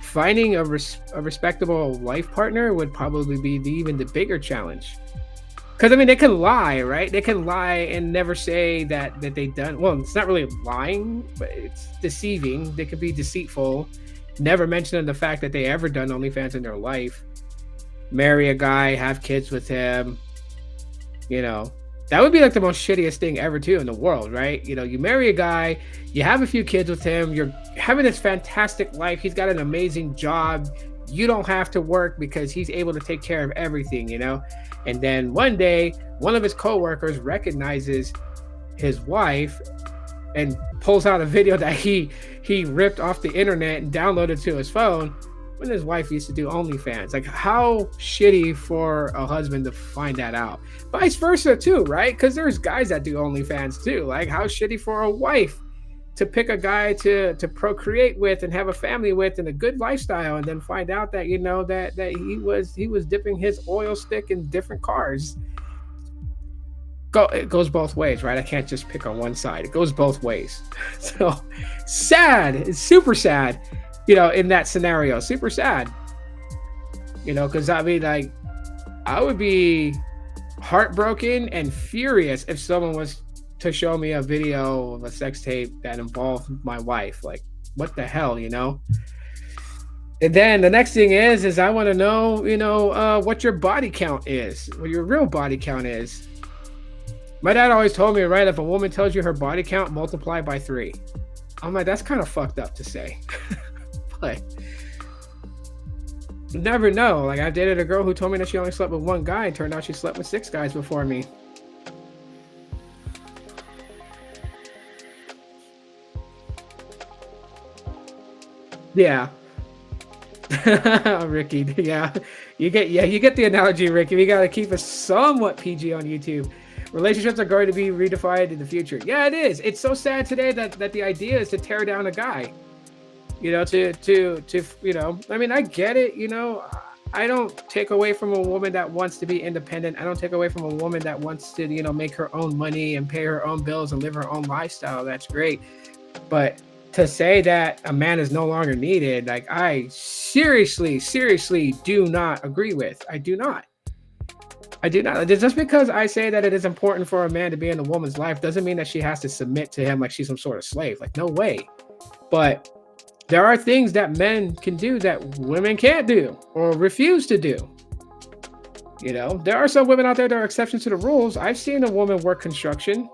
finding a respectable life partner would probably be even the bigger challenge. Because I mean, they can lie, right? They can lie and never say that they've done. Well, it's not really lying, but it's deceiving. They could be deceitful, never mentioning the fact that they ever done OnlyFans in their life. Marry a guy, have kids with him. That would be like the most shittiest thing ever too in the world, right? You marry a guy, you have a few kids with him, you're having this fantastic life. He's got an amazing job. You don't have to work because he's able to take care of everything, And then one day, one of his coworkers recognizes his wife and pulls out a video that he ripped off the internet and downloaded to his phone when his wife used to do OnlyFans. Like, how shitty for a husband to find that out. Vice versa too, right? Because there's guys that do OnlyFans too. Like, how shitty for a wife to pick a guy to procreate with and have a family with and a good lifestyle, and then find out that that he was dipping his oil stick in different cars. It goes both ways, right? I can't just pick on one side. It goes both ways. So sad. It's super sad. In that scenario, super sad, because I mean, like, I would be heartbroken and furious if someone was to show me a video of a sex tape that involved my wife. Like, what the hell, And then the next thing is I want to know, what your body count is, what your real body count is. My dad always told me, right, if a woman tells you her body count, multiply by 3. I'm like, that's kind of fucked up to say. But You never know. Like I dated a girl who told me that she only slept with one guy, and turned out she slept with six guys before me. Yeah. Ricky, yeah. You get the analogy, Ricky. We gotta keep it somewhat PG on YouTube. Relationships are going to be redefined in the future. Yeah, it is. It's so sad today that the idea is to tear down a guy. I mean, I get it. I don't take away from a woman that wants to be independent. I don't take away from a woman that wants to make her own money and pay her own bills and live her own lifestyle. That's great. But to say that a man is no longer needed, like, I seriously do not agree with. I do not. I do not. Just because I say that it is important for a man to be in a woman's life doesn't mean that she has to submit to him like she's some sort of slave. Like, no way. But there are things that men can do that women can't do or refuse to do. There are some women out there that are exceptions to the rules. I've seen a woman work construction.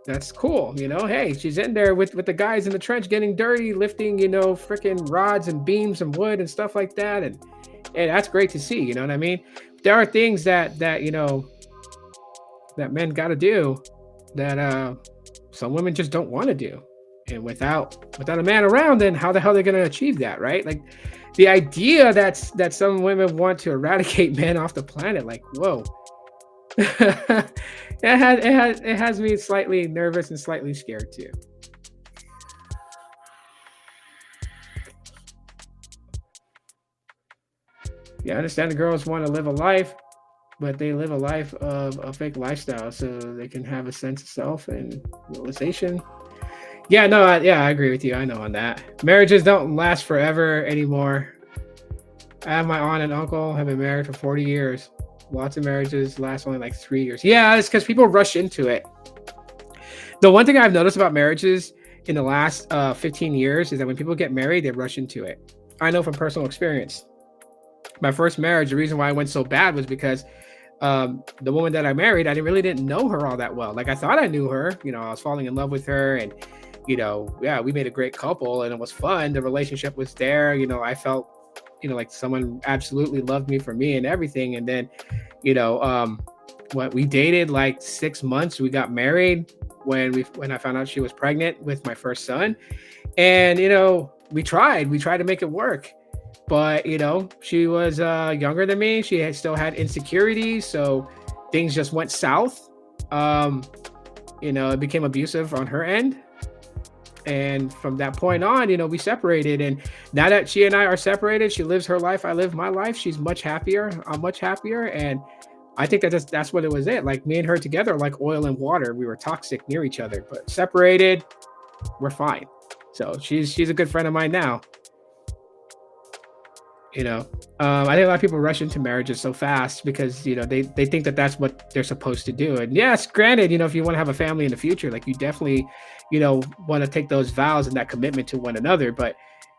That's cool. Hey, she's in there with the guys in the trench getting dirty, lifting, freaking rods and beams and wood and stuff like that. And that's great to see. You know what I mean? There are things that men got to do that some women just don't want to do. And without a man around, then how the hell are they going to achieve that, right? Like, the idea that some women want to eradicate men off the planet, like, whoa. it has me slightly nervous and slightly scared too. Yeah, I understand the girls want to live a life, but they live a life of a fake lifestyle so they can have a sense of self and realization. Yeah, no, I agree with you. I know on that. Marriages don't last forever anymore. I have my aunt and uncle have been married for 40 years. Lots of marriages last only like 3 years. Yeah, it's because people rush into it. The one thing I've noticed about marriages in the last 15 years is that when people get married, they rush into it. I know from personal experience. My first marriage, the reason why I went so bad was because the woman that I married, I really didn't know her all that well. Like, I thought I knew her. I was falling in love with her, and we made a great couple, and it was fun. The relationship was there. I felt like someone absolutely loved me for me and everything. And then, we dated like 6 months. We got married when I found out she was pregnant with my first son. And, we tried to make it work. But, she was younger than me. She still had insecurities. So things just went south. It became abusive on her end. And from that point on, we separated. And now that she and I are separated, she lives her life, I live my life. She's much happier. I'm much happier. And I think that's what it was. Like, me and her together, like oil and water. We were toxic near each other, but separated, we're fine. So she's a good friend of mine now. I think a lot of people rush into marriages so fast because, they think that that's what they're supposed to do. And yes, granted, if you want to have a family in the future, like, you definitely, want to take those vows and that commitment to one another. But,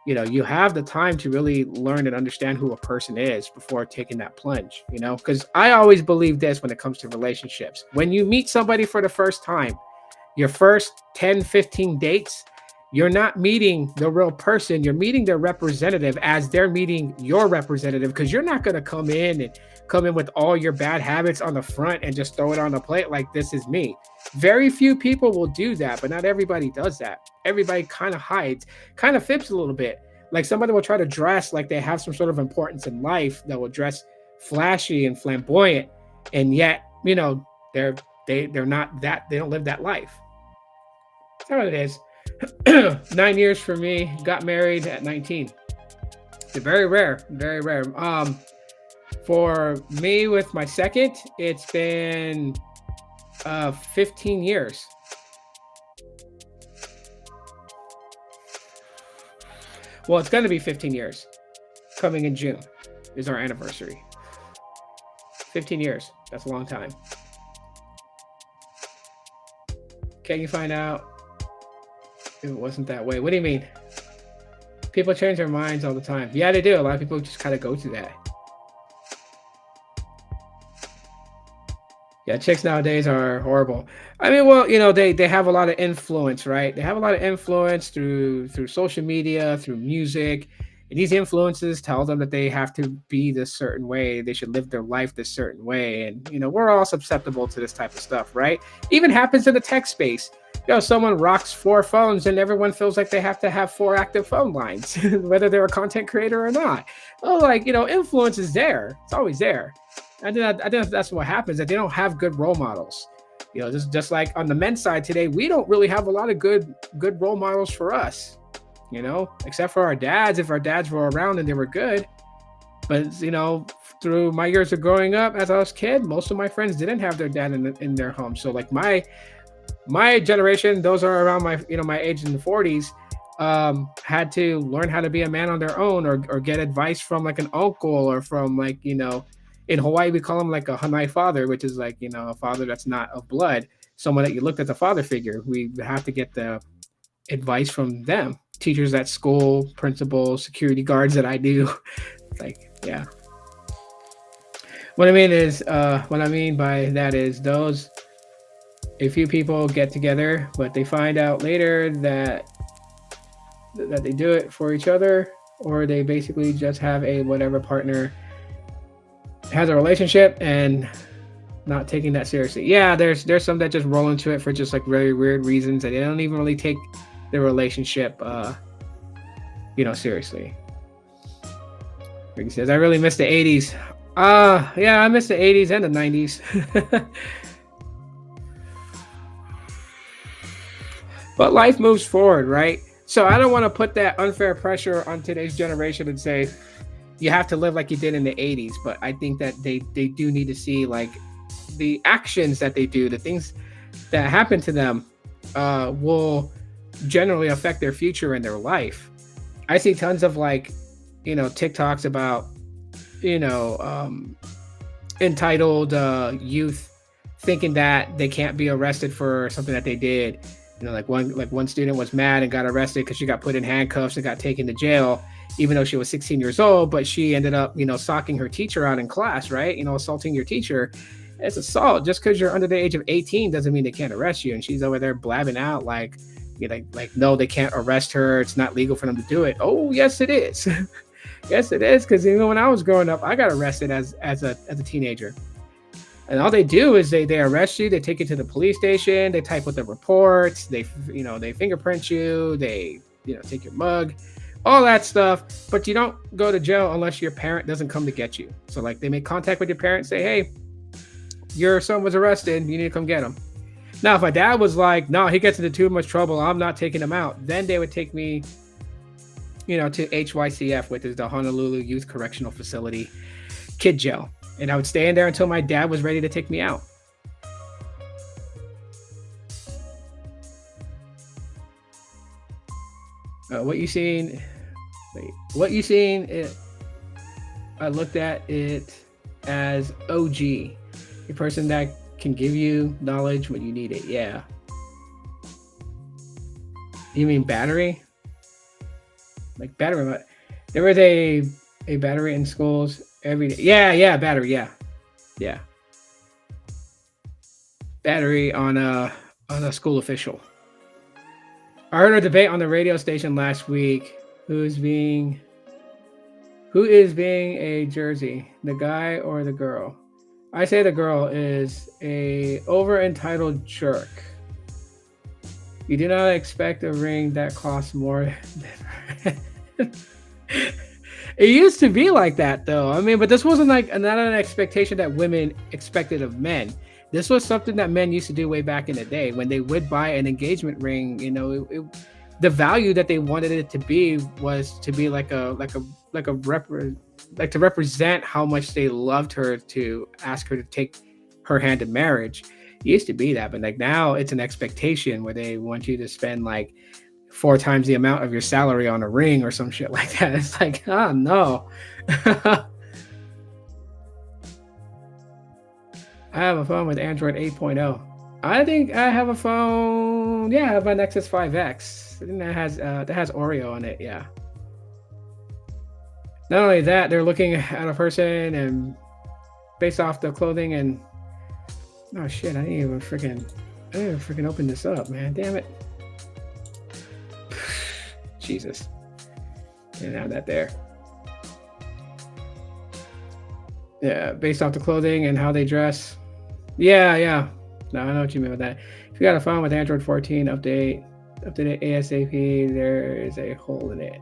you have the time to really learn and understand who a person is before taking that plunge, because I always believe this when it comes to relationships. When you meet somebody for the first time, your first 10, 15 dates, you're not meeting the real person. You're meeting their representative as they're meeting your representative, because you're not going to come in with all your bad habits on the front and just throw it on the plate like, this is me. Very few people will do that, but not everybody does that. Everybody kind of hides, kind of fibs a little bit. Like, somebody will try to dress like they have some sort of importance in life, that will dress flashy and flamboyant, and yet, they're not that. They don't live that life. That's how it is. 9 years for me. Got married at 19. It's very rare. For me, with my second, it's been 15 years. Well, it's going to be 15 years. Coming in June is our anniversary. 15 years. That's a long time. Can you find out if it wasn't that way? What do you mean? People change their minds all the time. Yeah, they do. A lot of people just kind of go through that. Yeah, chicks nowadays are horrible. I mean, well, they have a lot of influence, right? They have a lot of influence through social media, through music. And these influences tell them that they have to be this certain way. They should live their life this certain way. And, we're all susceptible to this type of stuff, right? Even happens in the tech space. Someone rocks 4 phones and everyone feels like they have to have 4 active phone lines, whether they're a content creator or not. Oh, influence is there. It's always there. I think that's what happens, that they don't have good role models. Just like on the men's side today, we don't really have a lot of good role models for us, except for our dads, if our dads were around and they were good. But, through my years of growing up as I was a kid, most of my friends didn't have their dad in their home. So like my generation, those are around my age in the 40s, had to learn how to be a man on their own, or get advice from like an uncle, or from in Hawaii, we call him like a Hanai father, which is like, a father that's not of blood, someone that you looked at the father figure. We have to get the advice from them. Teachers at school, principals, security guards that I knew. Yeah. What I mean by that is a few people get together, but they find out later that they do it for each other, or they basically just have a whatever partner has a relationship and not taking that seriously. Yeah, there's some that just roll into it for just like very weird reasons, and they don't even really take the relationship seriously. Ricky says, I really miss the 80s. Yeah, I miss the 80s and the 90s. But life moves forward, right? So I don't want to put that unfair pressure on today's generation and say you have to live like you did in the 80s, but I think that they do need to see like the actions that they do, the things that happen to them will generally affect their future and their life. I see tons of TikToks about entitled youth thinking that they can't be arrested for something that they did. One student was mad and got arrested because she got put in handcuffs and got taken to jail, even though she was 16 years old, but she ended up, socking her teacher out in class, right? Assaulting your teacher. It's assault. Just because you're under the age of 18 doesn't mean they can't arrest you. And she's over there blabbing out no, they can't arrest her. It's not legal for them to do it. Oh, yes, it is. Yes, it is. Because, when I was growing up, I got arrested as a teenager. And all they do is they arrest you, they take you to the police station, they type up the reports, they fingerprint you, they take your mug, all that stuff. But you don't go to jail unless your parent doesn't come to get you. So they make contact with your parents, say, hey, your son was arrested, you need to come get him. Now, if my dad was like, no, he gets into too much trouble, I'm not taking him out, then they would take me, to HYCF, which is the Honolulu Youth Correctional Facility kid jail. And I would stay in there until my dad was ready to take me out. What you seen? I looked at it as OG, a person that can give you knowledge when you need it. Yeah. You mean battery? Like battery? There was a battery in schools. Every day. Yeah, battery, yeah. Battery on a school official. I heard a debate on the radio station last week. Who is being a Jersey, the guy or the girl? I say the girl is a over entitled jerk. You do not expect a ring that costs more than It used to be like that, though. I mean, but this wasn't not an expectation that women expected of men. This was something that men used to do way back in the day when they would buy an engagement ring. The value that they wanted it to be was to be to represent how much they loved her, to ask her to take her hand in marriage. It used to be that, but now it's an expectation where they want you to spend 4 times the amount of your salary on a ring or some shit like that. It's oh no. I have a phone with Android 8.0. I think I have a phone. Yeah, I have my Nexus 5X. I think that has Oreo on it. Yeah. Not only that, they're looking at a person and based off the clothing and oh shit, I didn't even freaking open this up, man. Damn it. Jesus. Didn't have that there. Yeah, based off the clothing and how they dress. Yeah. No, I know what you mean with that. If you got a phone with Android 14 update it ASAP, there is a hole in it.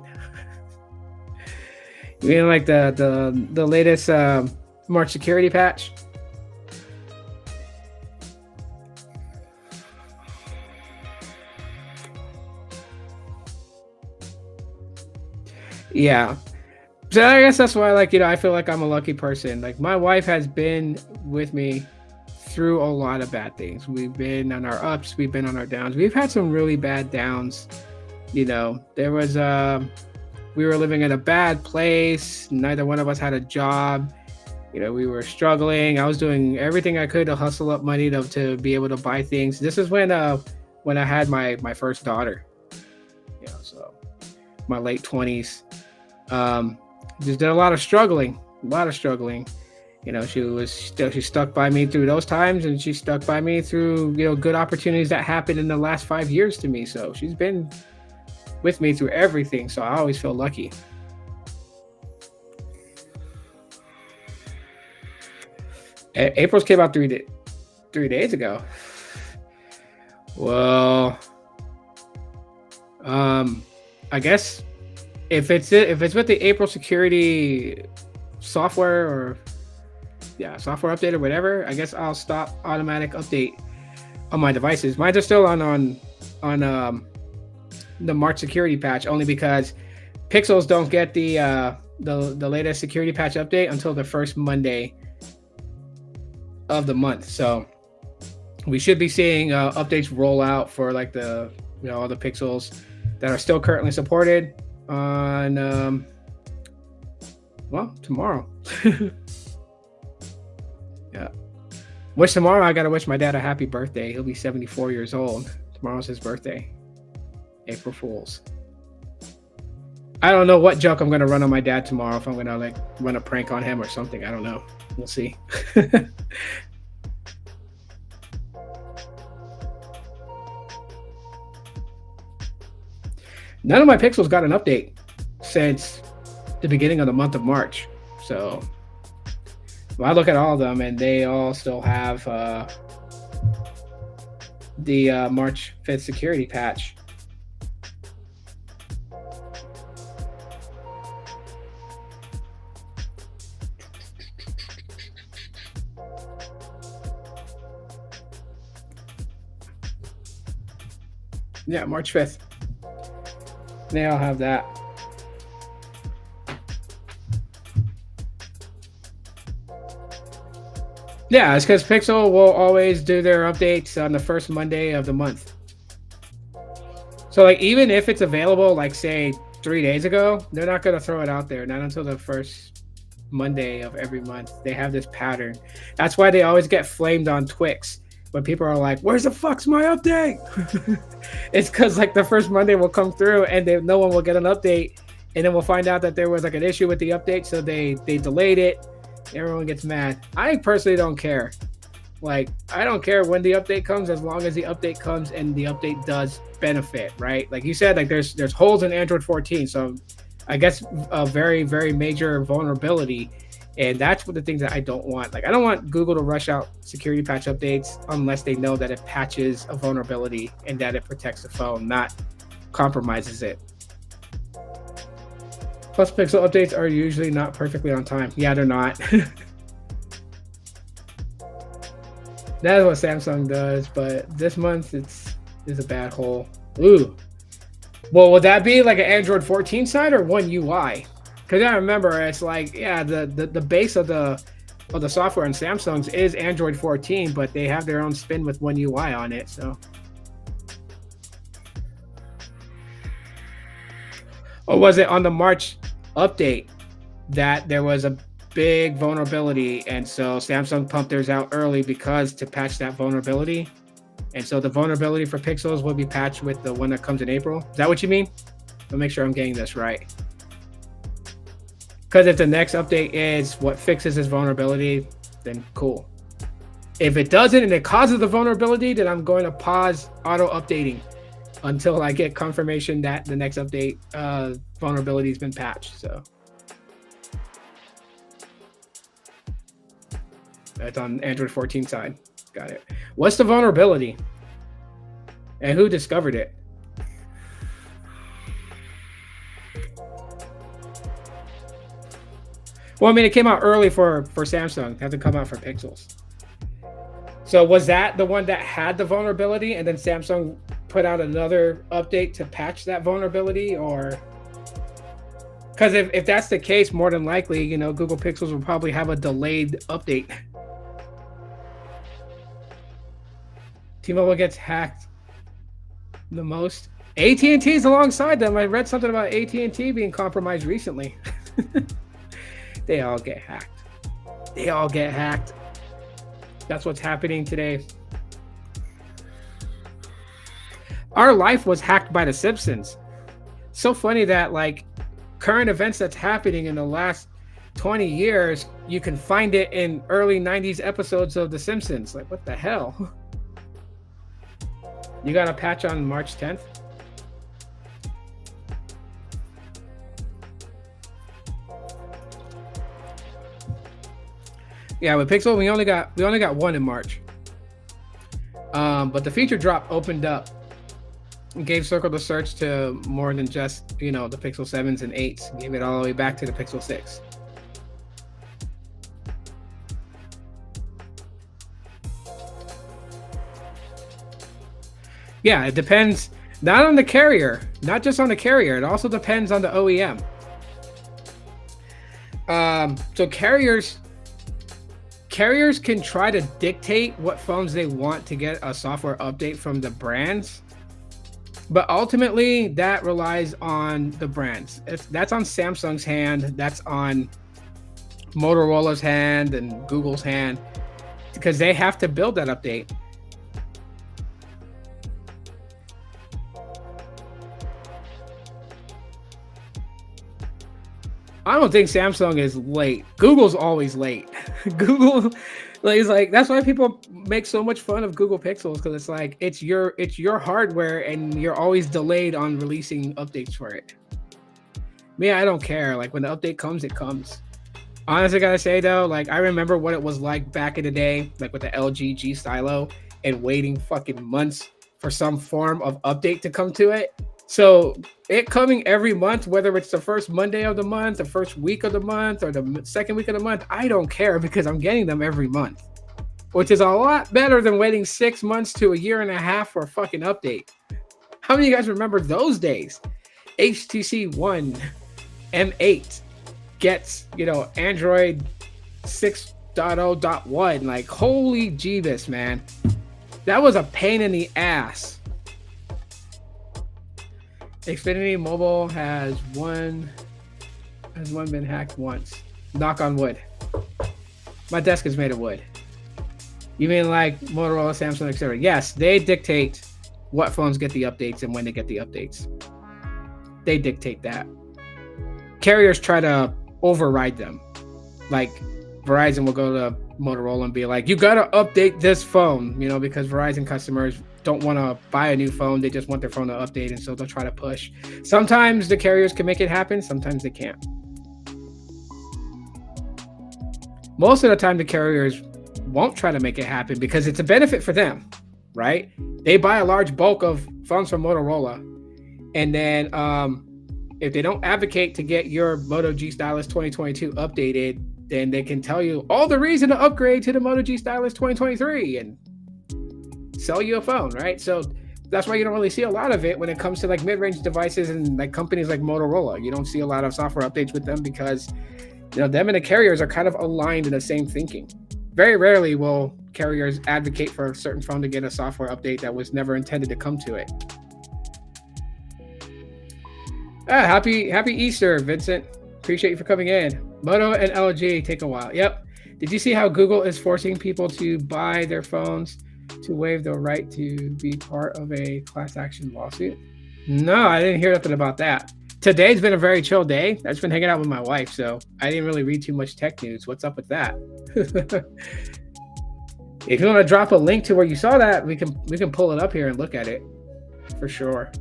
You mean like the latest March security patch? Yeah. So I guess that's why, like, I feel like I'm a lucky person. Like, my wife has been with me through a lot of bad things. We've been on our ups, we've been on our downs. We've had some really bad downs. There was we were living in a bad place. Neither one of us had a job. We were struggling. I was doing everything I could to hustle up money to be able to buy things. This is when I had my first daughter. So my late 20s. Just did a lot of struggling. She stuck by me through those times, and she stuck by me through good opportunities that happened in the last 5 years to me. So she's been with me through everything. So I always feel lucky. April's came out 3 days ago. Well, I guess if it's with the April security software software update or whatever, I guess I'll stop automatic update on my devices. Mine are still on the March security patch, only because Pixels don't get the latest security patch update until the first Monday of the month. So we should be seeing updates roll out for like the all the Pixels that are still currently supported on tomorrow. Yeah. Tomorrow I gotta wish my dad a happy birthday. He'll be 74 years old. Tomorrow's his birthday. April Fools. I don't know what joke I'm gonna run on my dad tomorrow, if I'm gonna run a prank on him or something. I don't know. We'll see. None of my Pixels got an update since the beginning of the month of March. So I look at all of them, and they all still have the March 5th security patch. Yeah, March 5th. They all have that. Yeah, it's because Pixel will always do their updates on the first Monday of the month. So even if it's available, say 3 days ago, they're not going to throw it out there. Not until the first Monday of every month. They have this pattern. That's why they always get flamed on Twix when people are like, "Where's the fuck's my update?" It's because the first Monday will come through and no one will get an update, and then we'll find out that there was an issue with the update, so they delayed it. Everyone gets mad. I personally don't care. I don't care when the update comes, as long as the update comes and the update does benefit, right? Like you said, there's holes in Android 14, so I guess a very, very major vulnerability. And that's what the things that I don't want. I don't want Google to rush out security patch updates unless they know that it patches a vulnerability and that it protects the phone, not compromises it. Plus, Pixel updates are usually not perfectly on time. Yeah, they're not. That is what Samsung does, but this month it's a bad hole. Ooh. Well, would that be an Android 14 side or One UI? Because I remember it's the base of the software on Samsung's is Android 14, but they have their own spin with One UI on it. So, or was it on the March update that there was a big vulnerability, and so Samsung pumped theirs out early to patch that vulnerability, and so the vulnerability for Pixels will be patched with the one that comes in April? Is that what you mean? I'll make sure I'm getting this right. Because if the next update is what fixes this vulnerability, then cool. If it doesn't and it causes the vulnerability, then I'm going to pause auto updating until I get confirmation that the next update vulnerability has been patched. So that's on Android 14 side. Got it. What's the vulnerability? And who discovered it? Well, I mean, it came out early for Samsung. It hasn't come out for Pixels. So was that the one that had the vulnerability, and then Samsung put out another update to patch that vulnerability? Or because if that's the case, more than likely, you know, Google Pixels will probably have a delayed update. T-Mobile gets hacked the most. AT&T is alongside them. I read something about AT&T being compromised recently. They all get hacked. They all get hacked. That's what's happening today. Our life was hacked by The Simpsons. So funny that like current events that's happening in the last 20 years, you can find it in early 90s episodes of The Simpsons. Like, what the hell? You got a patch on March 10th? Yeah, with Pixel, we only got one in March. But the feature drop opened up and gave Circle the Search to more than just, you know, the Pixel 7s and 8s. Gave it all the way back to the Pixel 6. Yeah, it depends not on the carrier, not just on the carrier. It also depends on the OEM. So carriers can try to dictate what phones they want to get a software update from the brands, but ultimately that relies on the brands. That's on Samsung's hand, that's on Motorola's hand and Google's hand, because they have to build that update. I don't think Samsung is late. Google's always late. Google is like, that's why people make so much fun of Google Pixels, because it's like it's your hardware and you're always delayed on releasing updates for it. Me, I don't care. Like when the update comes, it comes. Honestly, gotta say though, like I remember what it was like back in the day, like with the LG G Stylo, and waiting fucking months for some form of update to come to it. So it coming every month, whether it's the first Monday of the month, the first week of the month, or the second week of the month, I don't care, because I'm getting them every month, which is a lot better than waiting 6 months to a year and a half for a fucking update. How many of you guys remember those days? HTC One M8 gets, you know, Android 6.0.1. Like, holy Jeebus, man. That was a pain in the ass. Xfinity Mobile has one been hacked once. Knock on wood. My desk is made of wood. You mean like Motorola, Samsung, etc.? Yes, they dictate what phones get the updates and when they get the updates. They dictate that. Carriers try to override them. Like Verizon will go to Motorola and be like, you gotta update this phone, you know, because Verizon customers don't want to buy a new phone. They just want their phone to update, and so they'll try to push. Sometimes the carriers can make it happen, sometimes they can't. Most of the time the carriers won't try to make it happen because it's a benefit for them, right? They buy a large bulk of phones from Motorola, and then if they don't advocate to get your Moto G Stylus 2022 updated, then they can tell you all the reason to upgrade to the Moto G Stylus 2023 and sell you a phone, right? So that's why you don't really see a lot of it when it comes to like mid-range devices and like companies like Motorola. You don't see a lot of software updates with them because, you know, them and the carriers are kind of aligned in the same thinking. Very rarely will carriers advocate for a certain phone to get a software update that was never intended to come to it. Happy Easter, Vincent. Appreciate you for coming in. Moto and LG take a while. Yep. Did you see how Google is forcing people to buy their phones to waive the right to be part of a class action lawsuit? No, I didn't hear nothing about that. Today's been a very chill day. I've just been hanging out with my wife, so I didn't really read too much tech news. What's up with that? If you want to drop a link to where you saw that, we can pull it up here and look at it. for sure.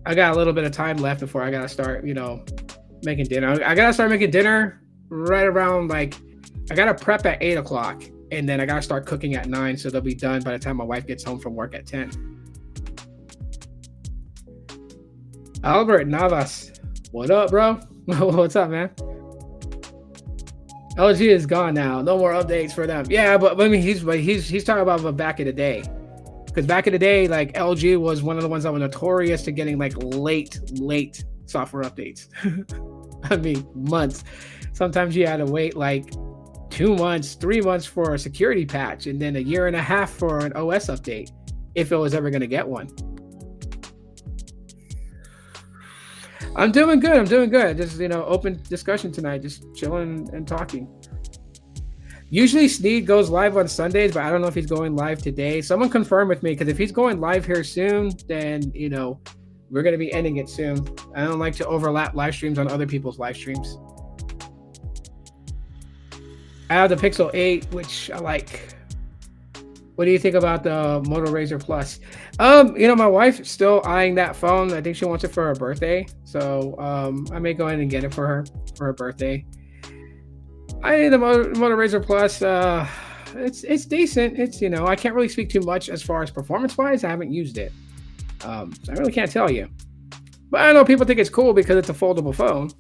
I got a little bit of time left before I gotta start, making dinner. I gotta start making dinner right around like I gotta prep at 8 o'clock, and then I gotta start cooking at 9, so they'll be done by the time my wife gets home from work at 10. Albert Navas, what up, bro? What's up, man? LG is gone now. No more updates for them. Yeah, but I mean, he's talking about back in the day. Because back in the day, like LG was one of the ones that were notorious to getting like late software updates. I mean, months. Sometimes you had to wait like 2 months, 3 months for a security patch, and then a year and a half for an OS update, if it was ever going to get one. I'm doing good. Just, open discussion tonight, just chilling and talking. Usually Sneed goes live on Sundays, but I don't know if he's going live today. Someone confirm with me, because if he's going live here soon, then, we're going to be ending it soon. I don't like to overlap live streams on other people's live streams. I have the Pixel 8, which I like. What do you think about the Moto Razr Plus? My wife's still eyeing that phone. I think she wants it for her birthday. So I may go ahead and get it for her birthday. I think the Moto Razr Plus, it's decent. It's, I can't really speak too much as far as performance-wise. I haven't used it. So I really can't tell you. But I know people think it's cool because it's a foldable phone.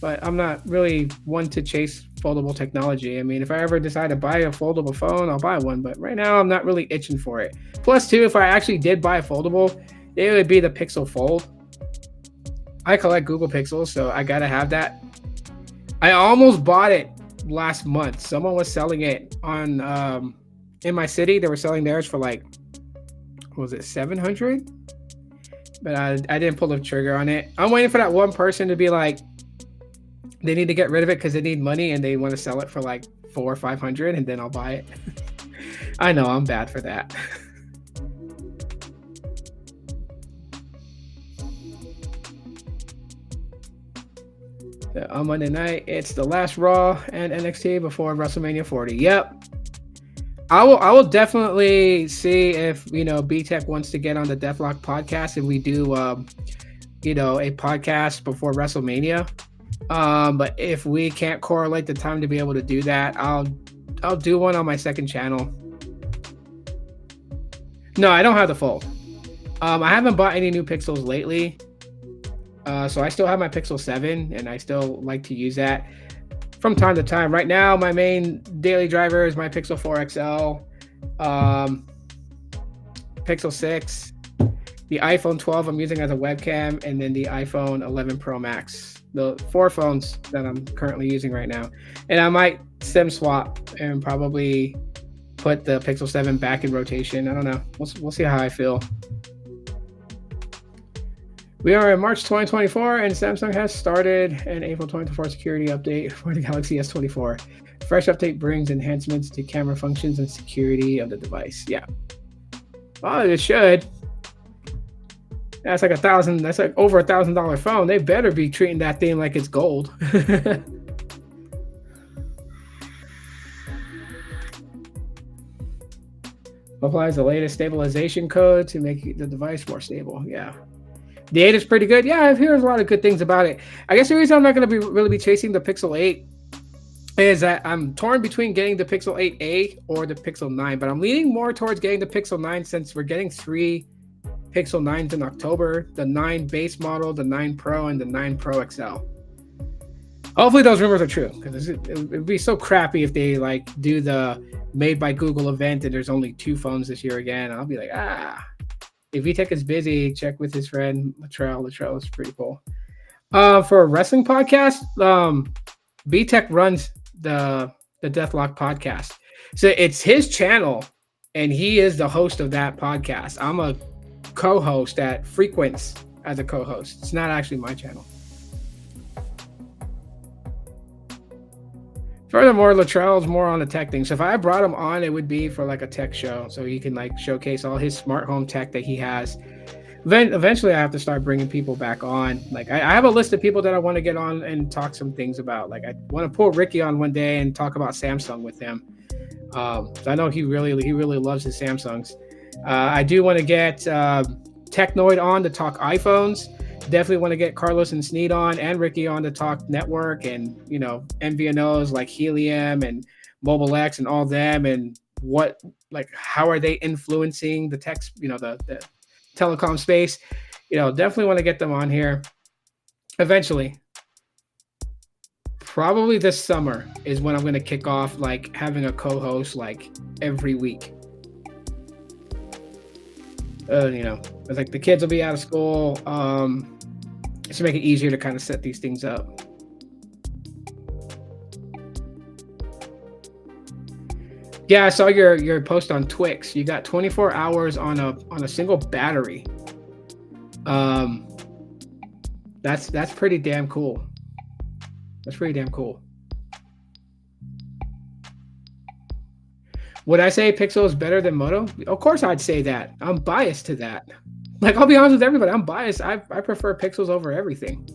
But I'm not really one to chase foldable technology. I mean, if I ever decide to buy a foldable phone, I'll buy one. But right now, I'm not really itching for it. Plus, too, if I actually did buy a foldable, it would be the Pixel Fold. I collect Google Pixels, so I gotta have that. I almost bought it last month. Someone was selling it on in my city. They were selling theirs for like, what was it, $700? But I didn't pull the trigger on it. I'm waiting for that one person to be like, they need to get rid of it because they need money and they want to sell it for like $400 or $500, and then I'll buy it. I know I'm bad for that. So on Monday night, it's the last Raw and NXT before WrestleMania 40. Yep. I will definitely see if, B-Tech wants to get on the Deathlock podcast and we do, a podcast before WrestleMania. But if we can't correlate the time to be able to do that, I'll do one on my second channel. No, I don't have the Fold. I haven't bought any new Pixels lately. So I still have my Pixel 7 and I still like to use that from time to time. Right now, my main daily driver is my Pixel 4 XL, Pixel 6, the iPhone 12 I'm using as a webcam, and then the iPhone 11 Pro Max. The 4 phones that I'm currently using right now. And I might SIM swap and probably put the Pixel 7 back in rotation. I don't know. We'll see how I feel. We are in March 2024, and Samsung has started an April 2024 security update for the Galaxy S24. Fresh update brings enhancements to camera functions and security of the device. Yeah. Oh, it should. That's like $1,000. That's like over $1,000 phone. They better be treating that thing like it's gold. Applies the latest stabilization code to make the device more stable. Yeah. The 8 is pretty good. Yeah, I've heard a lot of good things about it. I guess the reason I'm not going to really be chasing the Pixel 8 is that I'm torn between getting the Pixel 8a or the Pixel 9, but I'm leaning more towards getting the Pixel 9 since we're getting 3 Pixel 9s in October, the 9 base model, the 9 Pro, and the 9 Pro XL. Hopefully those rumors are true, because it'd be so crappy if they like do the made by Google event and there's only 2 phones this year again. I'll be like, if VTech is busy, check with his friend Latrell. Latrell is pretty cool. For a wrestling podcast, VTech runs the Deathlock podcast. So it's his channel, and he is the host of that podcast. I'm a co-host that frequents as a co-host. It's not actually my channel. Furthermore, Latrell's more on the tech thing. So if I brought him on, it would be for like a tech show. So he can like showcase all his smart home tech that he has. Then eventually I have to start bringing people back on. Like I have a list of people that I want to get on and talk some things about. Like I want to pull Ricky on one day and talk about Samsung with him. So I know he really loves his Samsungs. I do want to get Technoid on to talk iPhones. Definitely want to get Carlos and Sneed on and Ricky on to talk network and MVNOs like Helium and Mobile X and all them, and what, like, how are they influencing the tech, the telecom space. Definitely want to get them on here eventually. Probably this summer is when I'm going to kick off, like, having a co-host like every week. It's like the kids will be out of school. To make it easier to kind of set these things up. Yeah, I saw your post on Twix. You got 24 hours on a single battery. That's pretty damn cool. That's pretty damn cool. Would I say Pixel is better than Moto? Of course I'd say that. I'm biased to that. Like, I'll be honest with everybody, I'm biased. I prefer Pixels over everything.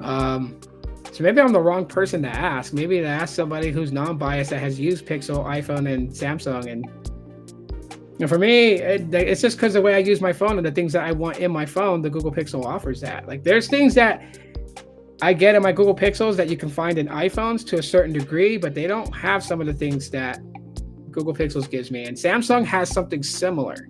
So maybe I'm the wrong person to ask. Maybe to ask somebody who's non-biased that has used Pixel, iPhone, and Samsung. And for me, it's just because the way I use my phone and the things that I want in my phone, the Google Pixel offers that. Like, there's things that I get in my Google Pixels that you can find in iPhones to a certain degree, but they don't have some of the things that Google Pixels gives me. And Samsung has something similar.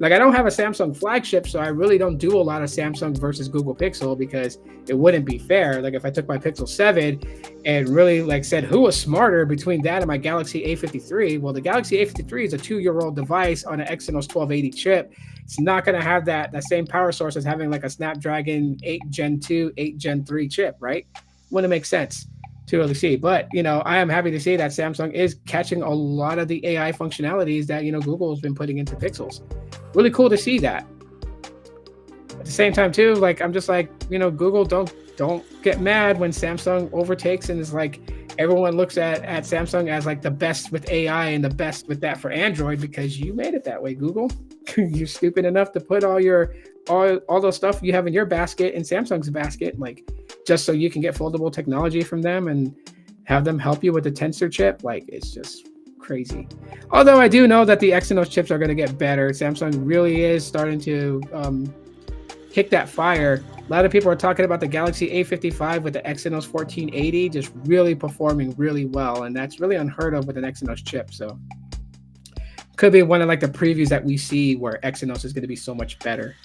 Like, I don't have a Samsung flagship, so I really don't do a lot of Samsung versus Google Pixel because it wouldn't be fair. Like, if I took my Pixel 7 and really, like, said who was smarter between that and my Galaxy A53, well, the Galaxy A53 is a 2-year-old device on an Exynos 1280 chip. It's not going to have that same power source as having like a Snapdragon 8 Gen 2, 8 Gen 3 chip, right? Wouldn't make sense to really see. But, I am happy to see that Samsung is catching a lot of the AI functionalities that, Google has been putting into Pixels. Really cool to see that. At the same time, too, like, I'm just like, Google, don't get mad when Samsung overtakes and is like, everyone looks at Samsung as like the best with AI and the best with that for Android because you made it that way, Google. You're stupid enough to put all those stuff you have in your basket in Samsung's basket, like, just so you can get foldable technology from them and have them help you with the Tensor chip. Like, it's just crazy. Although I do know that the Exynos chips are going to get better. Samsung really is starting to kick that fire. A lot of people are talking about the Galaxy A55 with the Exynos 1480 just really performing really well, and that's really unheard of with an Exynos chip. So could be one of like the previews that we see where Exynos is going to be so much better.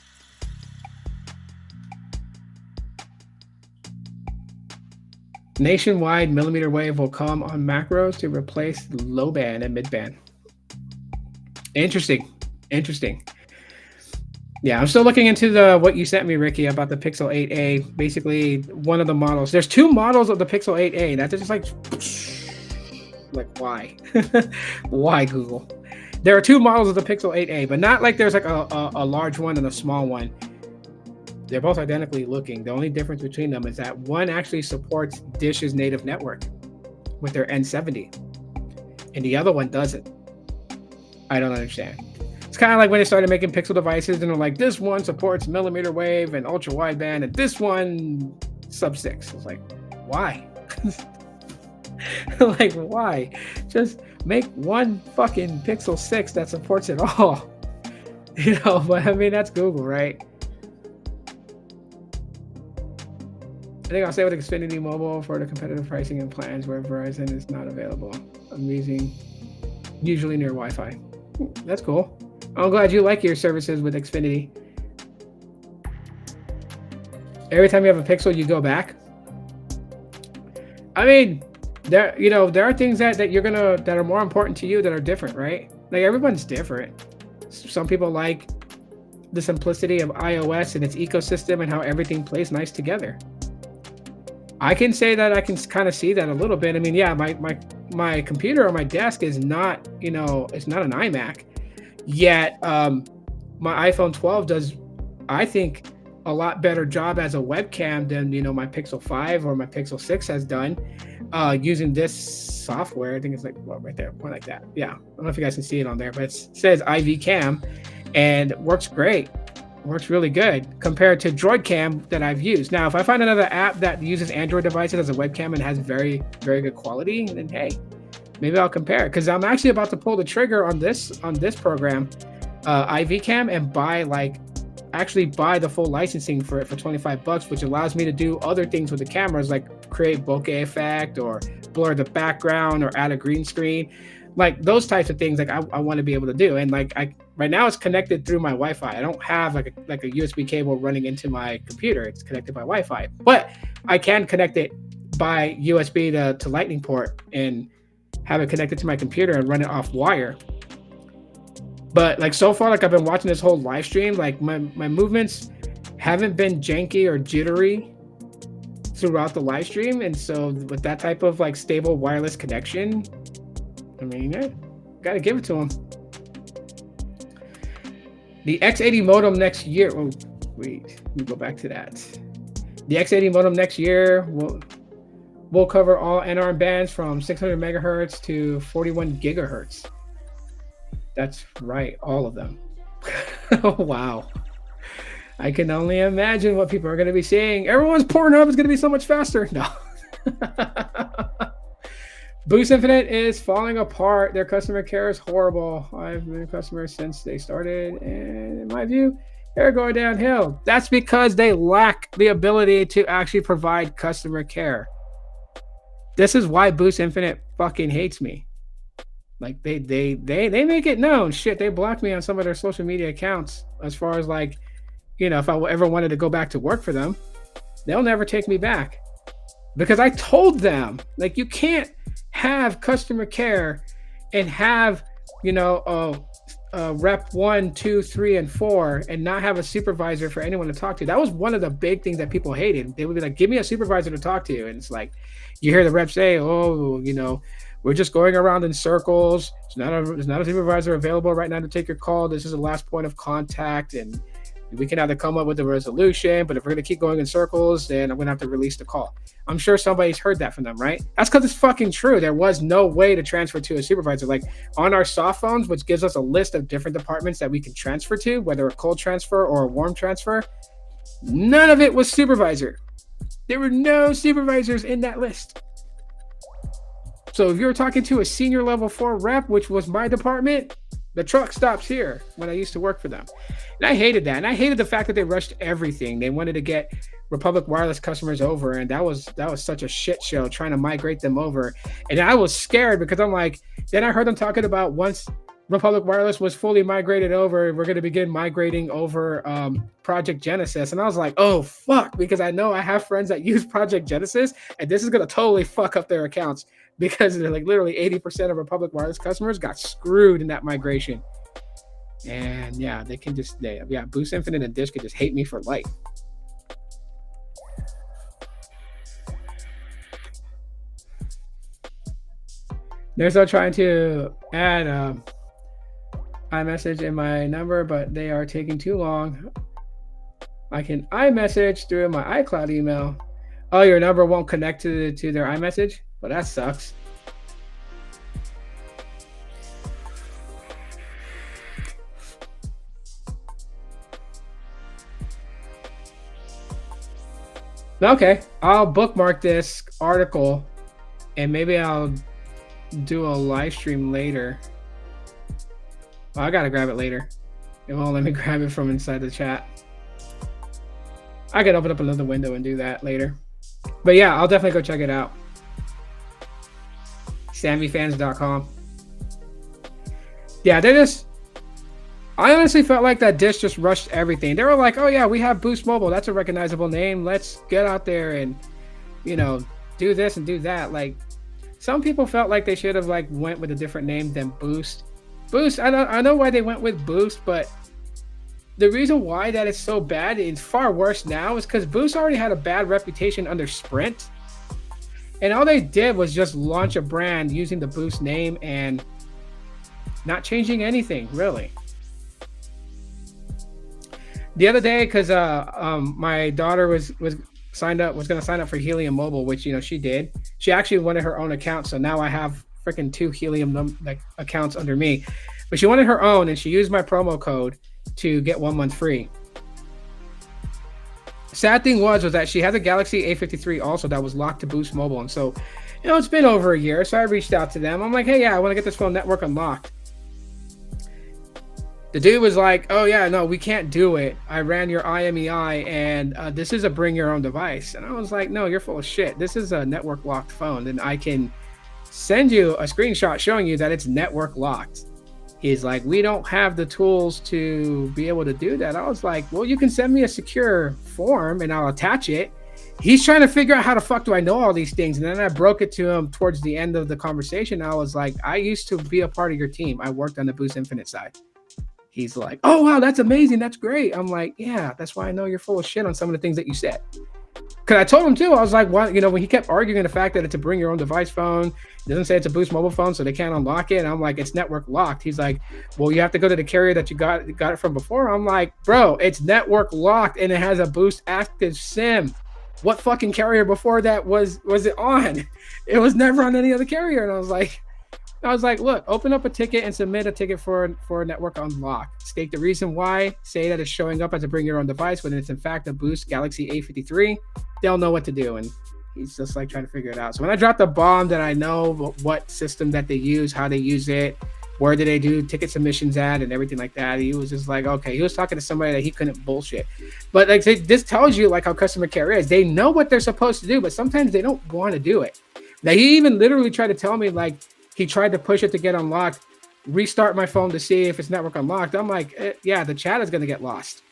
Nationwide millimeter wave will come on macros to replace low band and mid band. Interesting. Yeah, I'm still looking into what you sent me, Ricky, about the Pixel 8a. Basically, one of the models. There's 2 models of the Pixel 8a. That's just like why? Why, Google? There are 2 models of the Pixel 8a, but not like there's like a large one and a small one. They're both identically looking. The only difference between them is that one actually supports Dish's native network with their N70, and the other one doesn't. I don't understand. It's kind of like when they started making Pixel devices and they're like, this one supports millimeter wave and ultra wideband, and this one sub-6. It's like, why? Like, why? Just make one fucking Pixel 6 that supports it all. But I mean, that's Google, right? I think I'll stay with Xfinity Mobile for the competitive pricing and plans where Verizon is not available. I'm using usually near Wi-Fi. That's cool. I'm glad you like your services with Xfinity. Every time you have a Pixel, you go back. I mean, there are things that are more important to you that are different, right? Like, everyone's different. Some people like the simplicity of iOS and its ecosystem and how everything plays nice together. I can say that I can kind of see that a little bit. I mean, yeah, my computer on my desk is not, it's not an iMac. Yet my iPhone 12 does, I think, a lot better job as a webcam than, my Pixel 5 or my Pixel 6 has done using this software. I think it's like, well, right there, more like that. Yeah, I don't know if you guys can see it on there, but it says IV Cam and it works great. Works really good compared to Droid Cam that I've used. Now, if I find another app that uses Android devices as a webcam and has very, very good quality, then hey, Maybe I'll compare it, because I'm actually about to pull the trigger on this program, IV Cam, and actually buy the full licensing for it for $25, which allows me to do other things with the cameras, like create bokeh effect or blur the background or add a green screen, like those types of things. Like I want to be able to do, and like right now it's connected through my Wi-Fi. I don't have like a USB cable running into my computer. It's connected by Wi-Fi, but I can connect it by USB to Lightning port and have it connected to my computer and run it off wire. But like so far, like I've been watching this whole live stream, like my movements haven't been janky or jittery throughout the live stream. And so with that type of like stable wireless connection, I mean, yeah, gotta give it to them. The X80 modem next year. Oh, wait, let me go back to that. The X80 modem next year will cover all NR bands from 600 megahertz to 41 gigahertz. That's right, all of them. Wow. I can only imagine what people are going to be seeing. Everyone's Pornhub is going to be so much faster. No. Boost Infinite is falling apart. Their customer care is horrible. I've been a customer since they started, and in my view, they're going downhill. That's because they lack the ability to actually provide customer care. This is why Boost Infinite fucking hates me. Like they make it known. Shit, they blocked me on some of their social media accounts. As far as like, you know, if I ever wanted to go back to work for them, they'll never take me back, because I told them, like, you can't have customer care and have, you know, rep 1, 2, 3, and 4 and not have a supervisor for anyone to talk to. That was one of the big things that people hated. They would be like, give me a supervisor to talk to. And it's like, you hear the rep say, oh, you know, we're just going around in circles. There's not a supervisor available right now to take your call. This is the last point of contact, and we can either come up with a resolution, but if we're going to keep going in circles, then I'm going to have to release the call. I'm sure somebody's heard that from them, right? That's because it's fucking true. There was no way to transfer to a supervisor. Like on our soft phones, which gives us a list of different departments that we can transfer to, whether a cold transfer or a warm transfer, none of it was supervisor. There were no supervisors in that list. So if you're talking to a senior level 4 rep, which was my department, the truck stops here when I used to work for them. And I hated that. And I hated the fact that they rushed everything. They wanted to get Republic Wireless customers over. And that was such a shit show, trying to migrate them over. And I was scared, because I'm like, then I heard them talking about once Republic Wireless was fully migrated over, we're going to begin migrating over Project Genesis. And I was like, oh, fuck, because I know I have friends that use Project Genesis, and this is going to totally fuck up their accounts, because they're like literally 80% of Republic Wireless customers got screwed in that migration. And yeah, they can just, Boost Infinite and Dish can just hate me for life. They're still trying to add iMessage in my number, but they are taking too long. I can iMessage through my iCloud email. Oh, your number won't connect to their iMessage? Well, that sucks. Okay, I'll bookmark this article, and maybe I'll do a live stream later. Well, I gotta grab it later. It won't let me grab it from inside the chat. I can open up another window and do that later. But yeah, I'll definitely go check it out. SammyFans.com. Yeah, I honestly felt like that Dish just rushed everything. They were like, oh yeah, we have Boost Mobile. That's a recognizable name. Let's get out there and, you know, do this and do that. Like, some people felt like they should have like went with a different name than Boost. Boost, I know why they went with Boost, but the reason why that is so bad, it's far worse now, is because Boost already had a bad reputation under Sprint. And all they did was just launch a brand using the Boost name and not changing anything, really. The other day, because my daughter was going to sign up for Helium Mobile, which, you know, she did. She actually wanted her own account, so now I have freaking 2 Helium accounts under me. But she wanted her own, and she used my promo code to get 1 month free. Sad thing was that she had a Galaxy A53 also that was locked to Boost Mobile, and so It's been over a year, so I reached out to them. I'm like, hey, yeah, I want to get this phone network unlocked. The dude was like, oh, yeah, no, we can't do it. I ran your IMEI, and this is a bring your own device. And I was like, no, you're full of shit. This is a network locked phone, and I can send you a screenshot showing you that it's network locked. He's like, we don't have the tools to be able to do that. I was like, well, you can send me a secure form and I'll attach it. He's trying to figure out how the fuck do I know all these things. And then I broke it to him towards the end of the conversation. I was like, I used to be a part of your team. I worked on the Boost Infinite side. He's like, oh, wow, that's amazing. That's great. I'm like, yeah, that's why I know you're full of shit on some of the things that you said. Because I told him too, I was like, what, when he kept arguing the fact that it's a bring your own device phone, it doesn't say it's a Boost mobile phone, so they can't unlock it. And I'm like, it's network locked. He's like, well, you have to go to the carrier that you got it from before. I'm like, bro, it's network locked and it has a Boost active SIM. What fucking carrier before that was it on? It was never on any other carrier. And I was like, look, open up a ticket and submit a ticket for a network unlock. State the reason why. Say that it's showing up as a bring your own device when it's in fact a Boost Galaxy A53. They'll know what to do. And he's just like trying to figure it out. So when I dropped the bomb that I know what system that they use, how they use it, where do they do ticket submissions at, and everything like that, he was just like, okay, he was talking to somebody that he couldn't bullshit. But like this tells you like how customer care is. They know what they're supposed to do, but sometimes they don't want to do it. Now he even literally tried to tell me like he tried to push it to get unlocked, restart my phone to see if it's network unlocked. I'm like, yeah, the chat is going to get lost.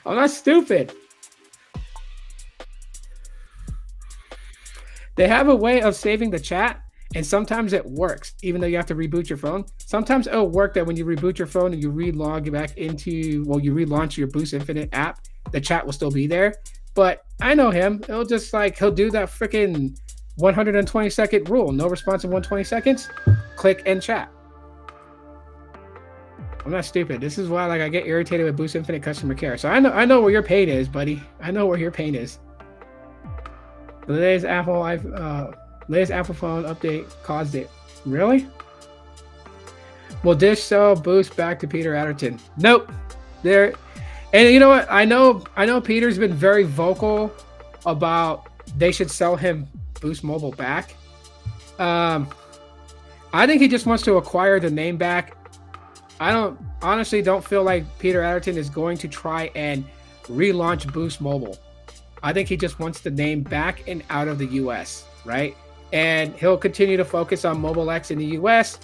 I'm not stupid. They have a way of saving the chat, and sometimes it works, even though you have to reboot your phone. Sometimes it'll work that when you reboot your phone and you relog back into, you relaunch your Boost Infinite app, the chat will still be there. But I know him. It'll just like, he'll do that freaking 120-second rule. No response in 120 seconds. Click and chat. I'm not stupid. This is why like I get irritated with Boost Infinite customer care. So I know where your pain is, buddy. I know where your pain is. The latest Apple phone update caused it. Really? Will Dish sell Boost back to Peter Adderton? Nope. And you know what? I know Peter's been very vocal about they should sell him Boost Mobile back. I think he just wants to acquire the name back. I honestly don't feel like Peter Adderton is going to try and relaunch Boost Mobile. I think he just wants the name back and out of the US, right? And he'll continue to focus on Mobile X in the US,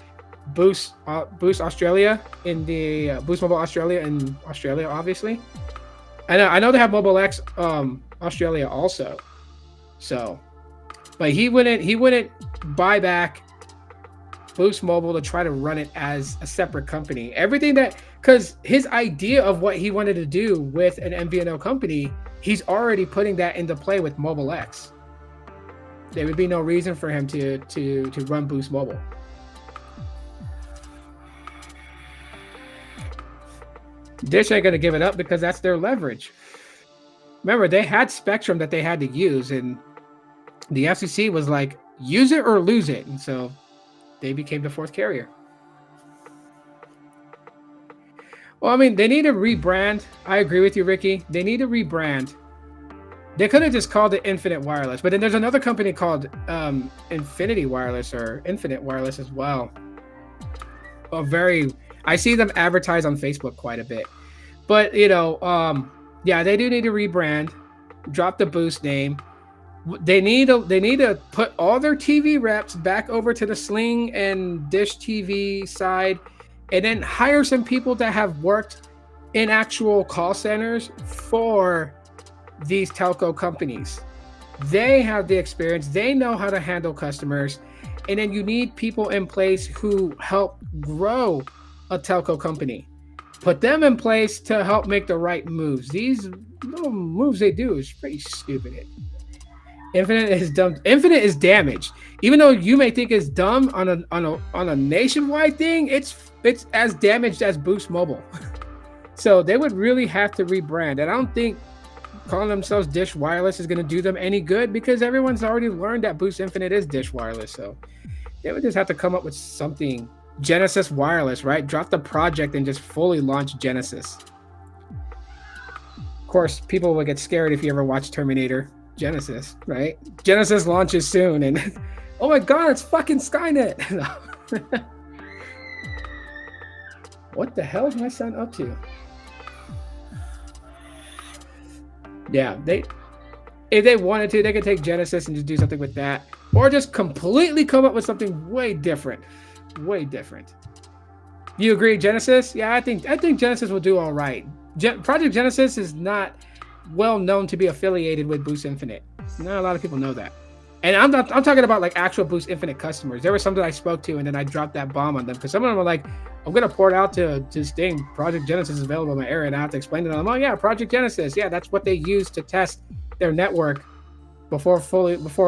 Boost Australia in the Boost Mobile Australia in Australia, obviously. I know they have Mobile X Australia also. So, but he wouldn't buy back Boost Mobile to try to run it as a separate company. Because his idea of what he wanted to do with an MVNO company, he's already putting that into play with Mobile X. There would be no reason for him to run Boost Mobile. Dish ain't gonna give it up because that's their leverage. Remember, they had spectrum that they had to use, and the FCC was like, use it or lose it. And so they became the fourth carrier. Well, I mean, they need to rebrand. I agree with you, Ricky. They need to rebrand. They could have just called it Infinite Wireless, but then there's another company called Infinity Wireless or Infinite Wireless as well. I see them advertise on Facebook quite a bit. But, yeah, they do need to rebrand, drop the Boost name. They need to put all their TV reps back over to the Sling and Dish TV side, and then hire some people that have worked in actual call centers for these telco companies. They have the experience. They know how to handle customers. And then you need people in place who help grow a telco company. Put them in place to help make the right moves. These little moves they do is pretty stupid. Infinite is dumb. Infinite is damaged. Even though you may think it's dumb on a nationwide thing, it's as damaged as Boost Mobile. So they would really have to rebrand. And I don't think calling themselves Dish Wireless is going to do them any good because everyone's already learned that Boost Infinite is Dish Wireless. So they would just have to come up with something. Genesis Wireless, right? Drop the project and just fully launch Genesis. Of course, people will get scared if you ever watch Terminator. Genesis, right? Genesis launches soon, and oh my god, it's fucking Skynet. What the hell is my son up to? Yeah, if they wanted to, they could take Genesis and just do something with that, or just completely come up with something way different. Way different. You agree, Genesis? Yeah, I think Genesis will do all right. Project Genesis is not well known to be affiliated with Boost Infinite. Not a lot of people know that. And I'm talking about like actual Boost Infinite customers. There were some that I spoke to, and then I dropped that bomb on them because some of them were like, "I'm gonna port out to Sting. Project Genesis is available in my area," and I have to explain to them, "Oh yeah, Project Genesis. Yeah, that's what they use to test their network before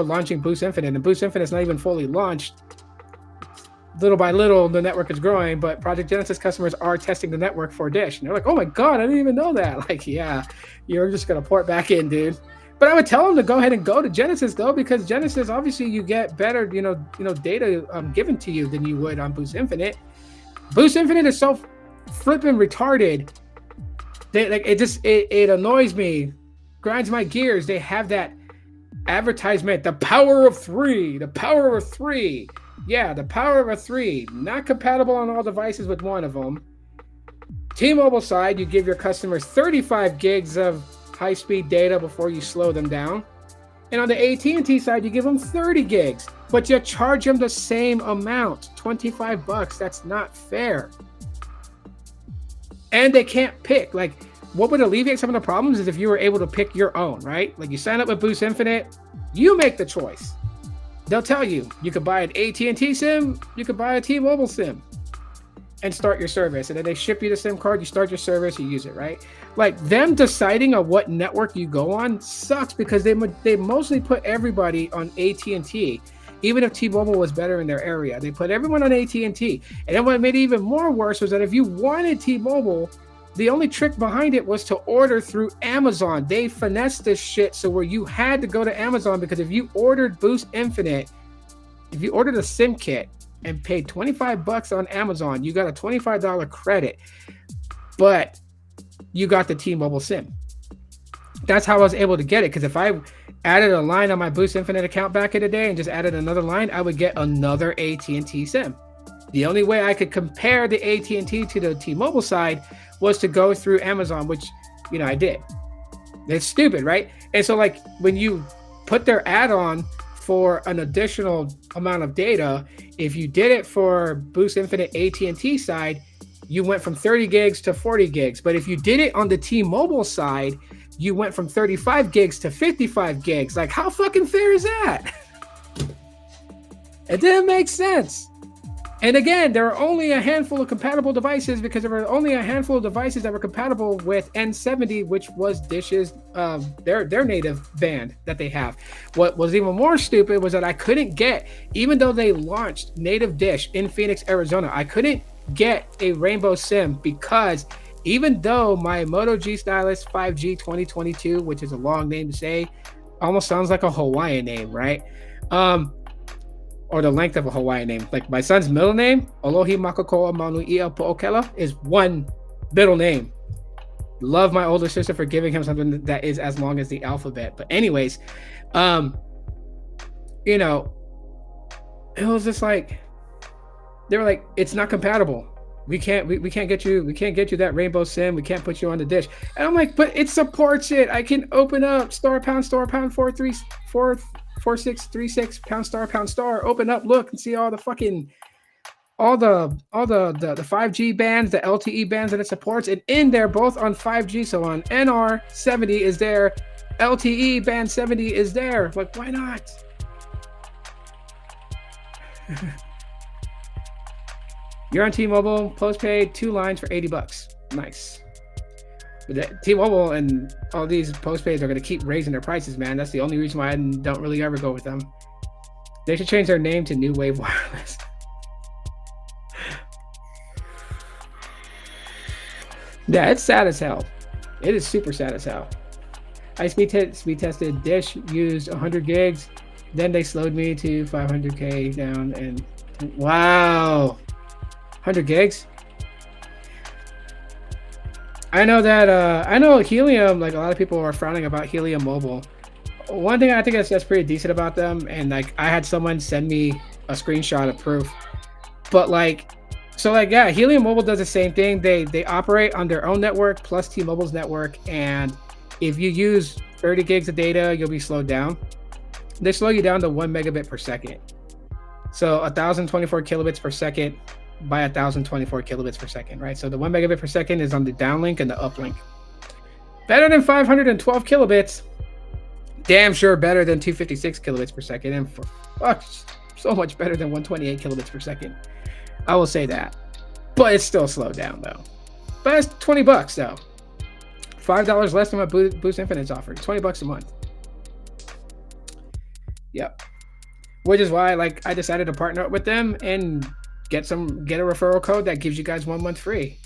launching Boost Infinite. And Boost Infinite's not even fully launched. Little by little, the network is growing, but Project Genesis customers are testing the network for Dish." And they're like, "Oh my god, I didn't even know that." Like, yeah, you're just gonna port back in, dude. But I would tell them to go ahead and go to Genesis though, because Genesis, obviously, you get better, data given to you than you would on Boost Infinite. Boost Infinite is so flipping retarded. It annoys me, grinds my gears. They have that advertisement, the power of three. Yeah, the power of a 3. Not compatible on all devices with one of them. T-Mobile side, you give your customers 35 gigs of high-speed data before you slow them down. And on the AT&T side, you give them 30 gigs, but you charge them the same amount, $25. That's not fair. And they can't pick. Like, what would alleviate some of the problems is if you were able to pick your own, right? Like, you sign up with Boost Infinite, you make the choice. They'll tell you could buy an AT&T SIM, you could buy a T-Mobile SIM and start your service. And then they ship you the SIM card, you start your service, you use it, right? Like, them deciding on what network you go on sucks because they mostly put everybody on AT&T, even if T-Mobile was better in their area. They put everyone on AT&T. And then what made it even more worse was that if you wanted T-Mobile, the only trick behind it was to order through Amazon. They finessed this shit so where you had to go to Amazon, because if you ordered Boost Infinite, if you ordered a SIM kit and paid $25 on Amazon, you got a $25 credit, but you got the T-Mobile SIM. That's how I was able to get it, because if I added a line on my Boost Infinite account back in the day and just added another line, I would get another AT&T SIM. The only way I could compare the AT&T to the T-Mobile side was to go through Amazon, which, I did. It's stupid, right? And so, like, when you put their add-on for an additional amount of data, if you did it for Boost Infinite AT&T side, you went from 30 gigs to 40 gigs. But if you did it on the T-Mobile side, you went from 35 gigs to 55 gigs. Like, how fucking fair is that? It didn't make sense. And again, there are only a handful of compatible devices because there were only a handful of devices that were compatible with N70, which was Dish's their native band that they have. What was even more stupid was that I couldn't get, even though they launched native Dish in Phoenix, Arizona, I couldn't get a Rainbow SIM because even though my Moto G Stylus 5G 2022, which is a long name to say, almost sounds like a Hawaiian name, right? Or the length of a Hawaiian name. Like my son's middle name, Alohi Makakoa Manuia Po'okela, is one middle name. Love my older sister for giving him something that is as long as the alphabet. But anyways, it was just like, they were like, it's not compatible. We can't get you that Rainbow SIM. We can't put you on the Dish. And I'm like, but it supports it. I can open up *#* 4636 #*, open up, look and see all the fucking all the 5G bands, the LTE bands that it supports, and in there both on 5G. So on NR 70 is there, LTE band 70 is there. Like, why not? You're on T-Mobile, postpaid, 2 lines for $80. Nice. But T-Mobile and all these postpaids are going to keep raising their prices, man. That's the only reason why I don't really ever go with them. They should change their name to New Wave Wireless. Yeah, it's sad as hell. It is super sad as hell. I speed tested Dish, used 100 gigs. Then they slowed me to 500K down, and wow. 100 gigs? I know that, I know Helium, like a lot of people are frowning about Helium Mobile. one thing I think that's pretty decent about them, and like I had someone send me a screenshot of proof, but like, so like yeah, Helium Mobile does the same thing. They operate on their own network plus T-Mobile's network, and if you use 30 gigs of data, you'll be slowed down. They slow you down to 1 megabit per second. So 1024 kilobits per second by 1024 kilobits per second, right? So the 1 megabit per second is on the downlink and the uplink. Better than 512 kilobits. Damn sure better than 256 kilobits per second. And for fuck, so much better than 128 kilobits per second. I will say that. But it's still slowed down though. But it's $20 though. $5 less than what Boost Infinite's offered. $20 a month. Yep. Which is why like I decided to partner up with them and get a referral code that gives you guys 1 month free.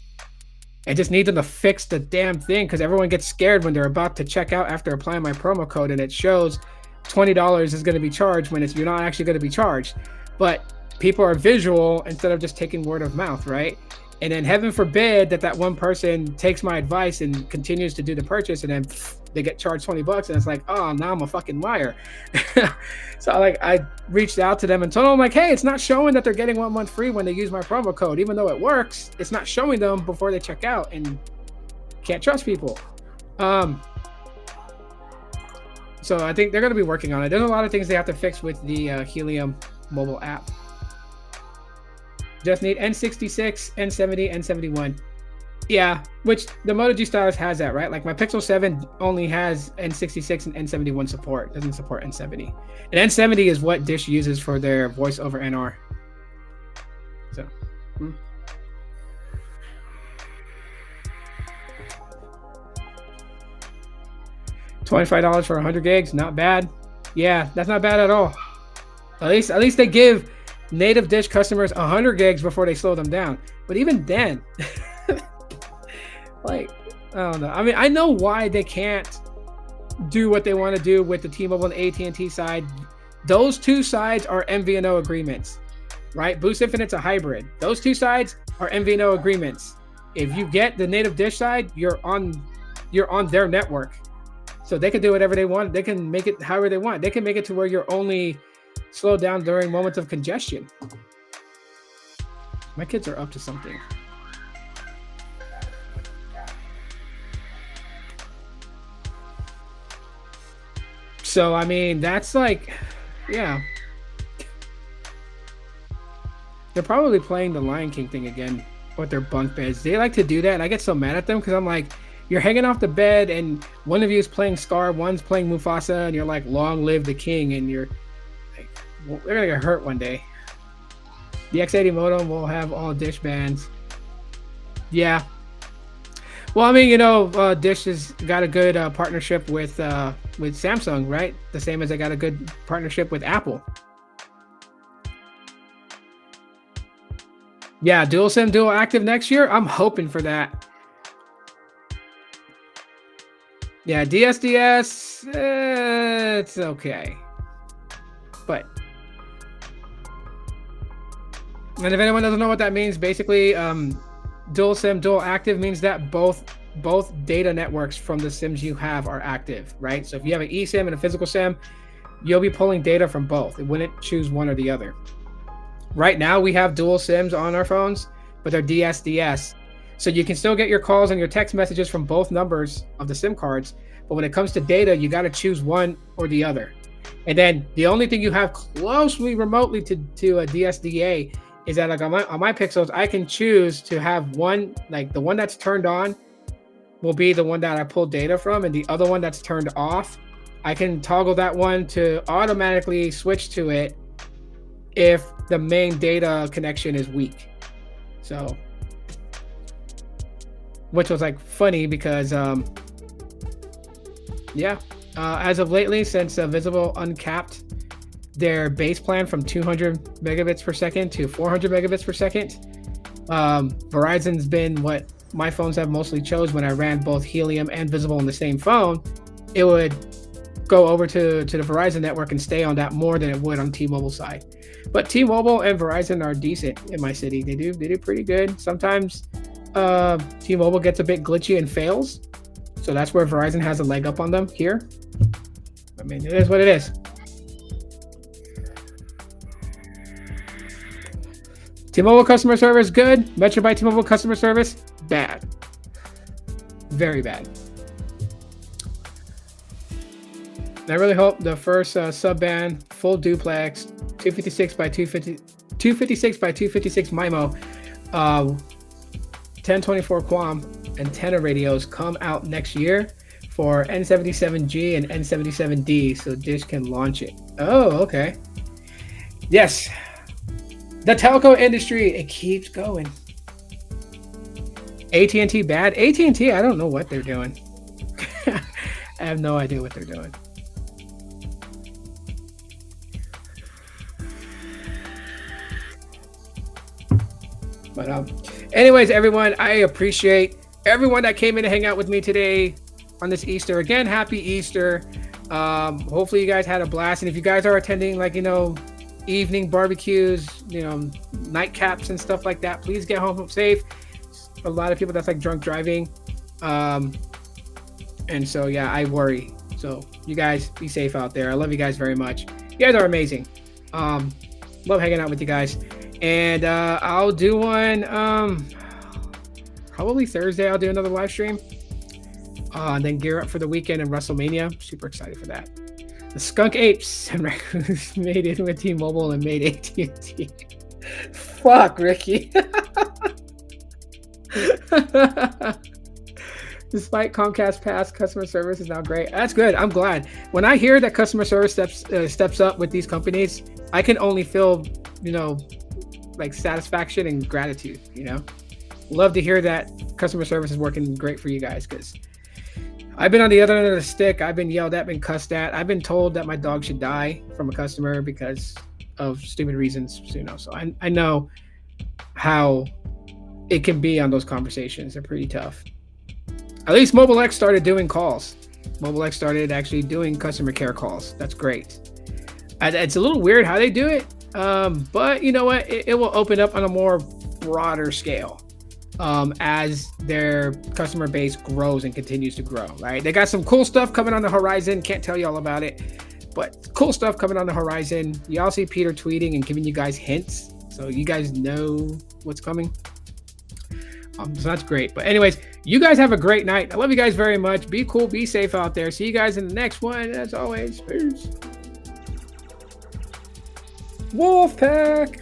I just need them to fix the damn thing because everyone gets scared when they're about to check out after applying my promo code and it shows $20 is going to be charged when you're not actually going to be charged. But people are visual instead of just taking word of mouth, right? And then heaven forbid that one person takes my advice and continues to do the purchase and then they get charged $20 and it's like, oh, now I'm a fucking liar. So like I reached out to them and told them like, hey, it's not showing that they're getting 1 month free when they use my promo code. Even though it works, it's not showing them before they check out and can't trust people. So I think they're going to be working on it. There's a lot of things they have to fix with the Helium mobile app. Just need N66, N70, N71. Yeah, which the Moto G Stylus has that, right? Like my Pixel 7 only has N66 and N71 support. Doesn't support N70. And N70 is what Dish uses for their voice over NR. So. $25 for 100 gigs, not bad. Yeah, that's not bad at all. At least they give native Dish customers 100 gigs before they slow them down. But even then, like, I don't know. I mean, I know why they can't do what they want to do with the T-Mobile and AT&T side. Those two sides are MVNO agreements, right? Boost Infinite's a hybrid. Those two sides are MVNO agreements. If you get the native Dish side, you're on their network. So they can do whatever they want. They can make it however they want. They can make it to where you're only slowed down during moments of congestion. My kids are up to something. So, I mean, that's like, yeah. They're probably playing the Lion King thing again with their bunk beds. They like to do that, and I get so mad at them because I'm like, you're hanging off the bed, and one of you is playing Scar, one's playing Mufasa, and you're like, long live the king, and you're like, well, they're gonna get hurt one day. The X80 modem will have all Dish bands. Yeah. Well, I mean, you know, Dish has got a good partnership with Samsung, right? The same as they got a good partnership with Apple. Yeah, dual SIM, dual active next year. I'm hoping for that. Yeah, DSDS, it's okay. But, and if anyone doesn't know what that means, basically, dual SIM, dual active means that both data networks from the SIMs you have are active, right? So if you have an eSIM and a physical SIM, you'll be pulling data from both. It wouldn't choose one or the other. Right now, we have dual SIMs on our phones, but they're DSDS. So you can still get your calls and your text messages from both numbers of the SIM cards. But when it comes to data, you got to choose one or the other. And then the only thing you have closely remotely to a DSDA is that like on my Pixels, I can choose to have one, like the one that's turned on will be the one that I pull data from, and the other one that's turned off, I can toggle that one to automatically switch to it if the main data connection is weak. So, which was like funny because, as of lately, since Visible uncapped their base plan from 200 megabits per second to 400 megabits per second, Verizon's been what my phones have mostly chose when I ran both Helium and Visible in the same phone. It would go over to the Verizon network and stay on that more than it would on T-Mobile side. But T-Mobile and Verizon are decent in my city. They do pretty good. Sometimes T-Mobile gets a bit glitchy and fails. So that's where Verizon has a leg up on them here. I mean, it is what it is. T-Mobile customer service, good. Metro by T-Mobile customer service, bad. Very bad. And I really hope the first sub-band, full duplex, 256 by 256 by 256 MIMO, 1024 QAM, antenna radios come out next year for N77G and N77D, so Dish can launch it. Oh, okay. Yes. The telco industry, it keeps going. AT&T bad? AT&T, I don't know what they're doing. I have no idea what they're doing. But anyways, everyone, I appreciate everyone that came in to hang out with me today on this Easter. Again, happy Easter. Hopefully you guys had a blast. And if you guys are attending, like, evening barbecues, nightcaps and stuff like that, please get home safe. A lot of people that's like drunk driving. And so, yeah, I worry. So you guys be safe out there. I love you guys very much. You guys are amazing. Love hanging out with you guys. And I'll do one probably Thursday. I'll do another live stream. And then gear up for the weekend in WrestleMania. Super excited for that. The Skunk Apes and Raccoons made it with T-Mobile and made AT&T. Fuck, Ricky. Despite Comcast past, customer service is now great. That's good. I'm glad. When I hear that customer service steps up with these companies, I can only feel, like satisfaction and gratitude. Love to hear that customer service is working great for you guys, because I've been on the other end of the stick. I've been yelled at, been cussed at. I've been told that my dog should die from a customer because of stupid reasons. So I know how it can be on those conversations. They're pretty tough. At least Mobile X started doing calls. Mobile X started actually doing customer care calls. That's great. It's a little weird how they do it, but you know what? It will open up on a more broader scale. As their customer base grows and continues to grow, right? They got some cool stuff coming on the horizon. Can't tell you all about it, but cool stuff coming on the horizon. Y'all see Peter tweeting and giving you guys hints, so you guys know what's coming. So that's great. But anyways, you guys have a great night. I love you guys very much. Be cool, be safe out there. See you guys in the next one. As always, peace. Wolfpack.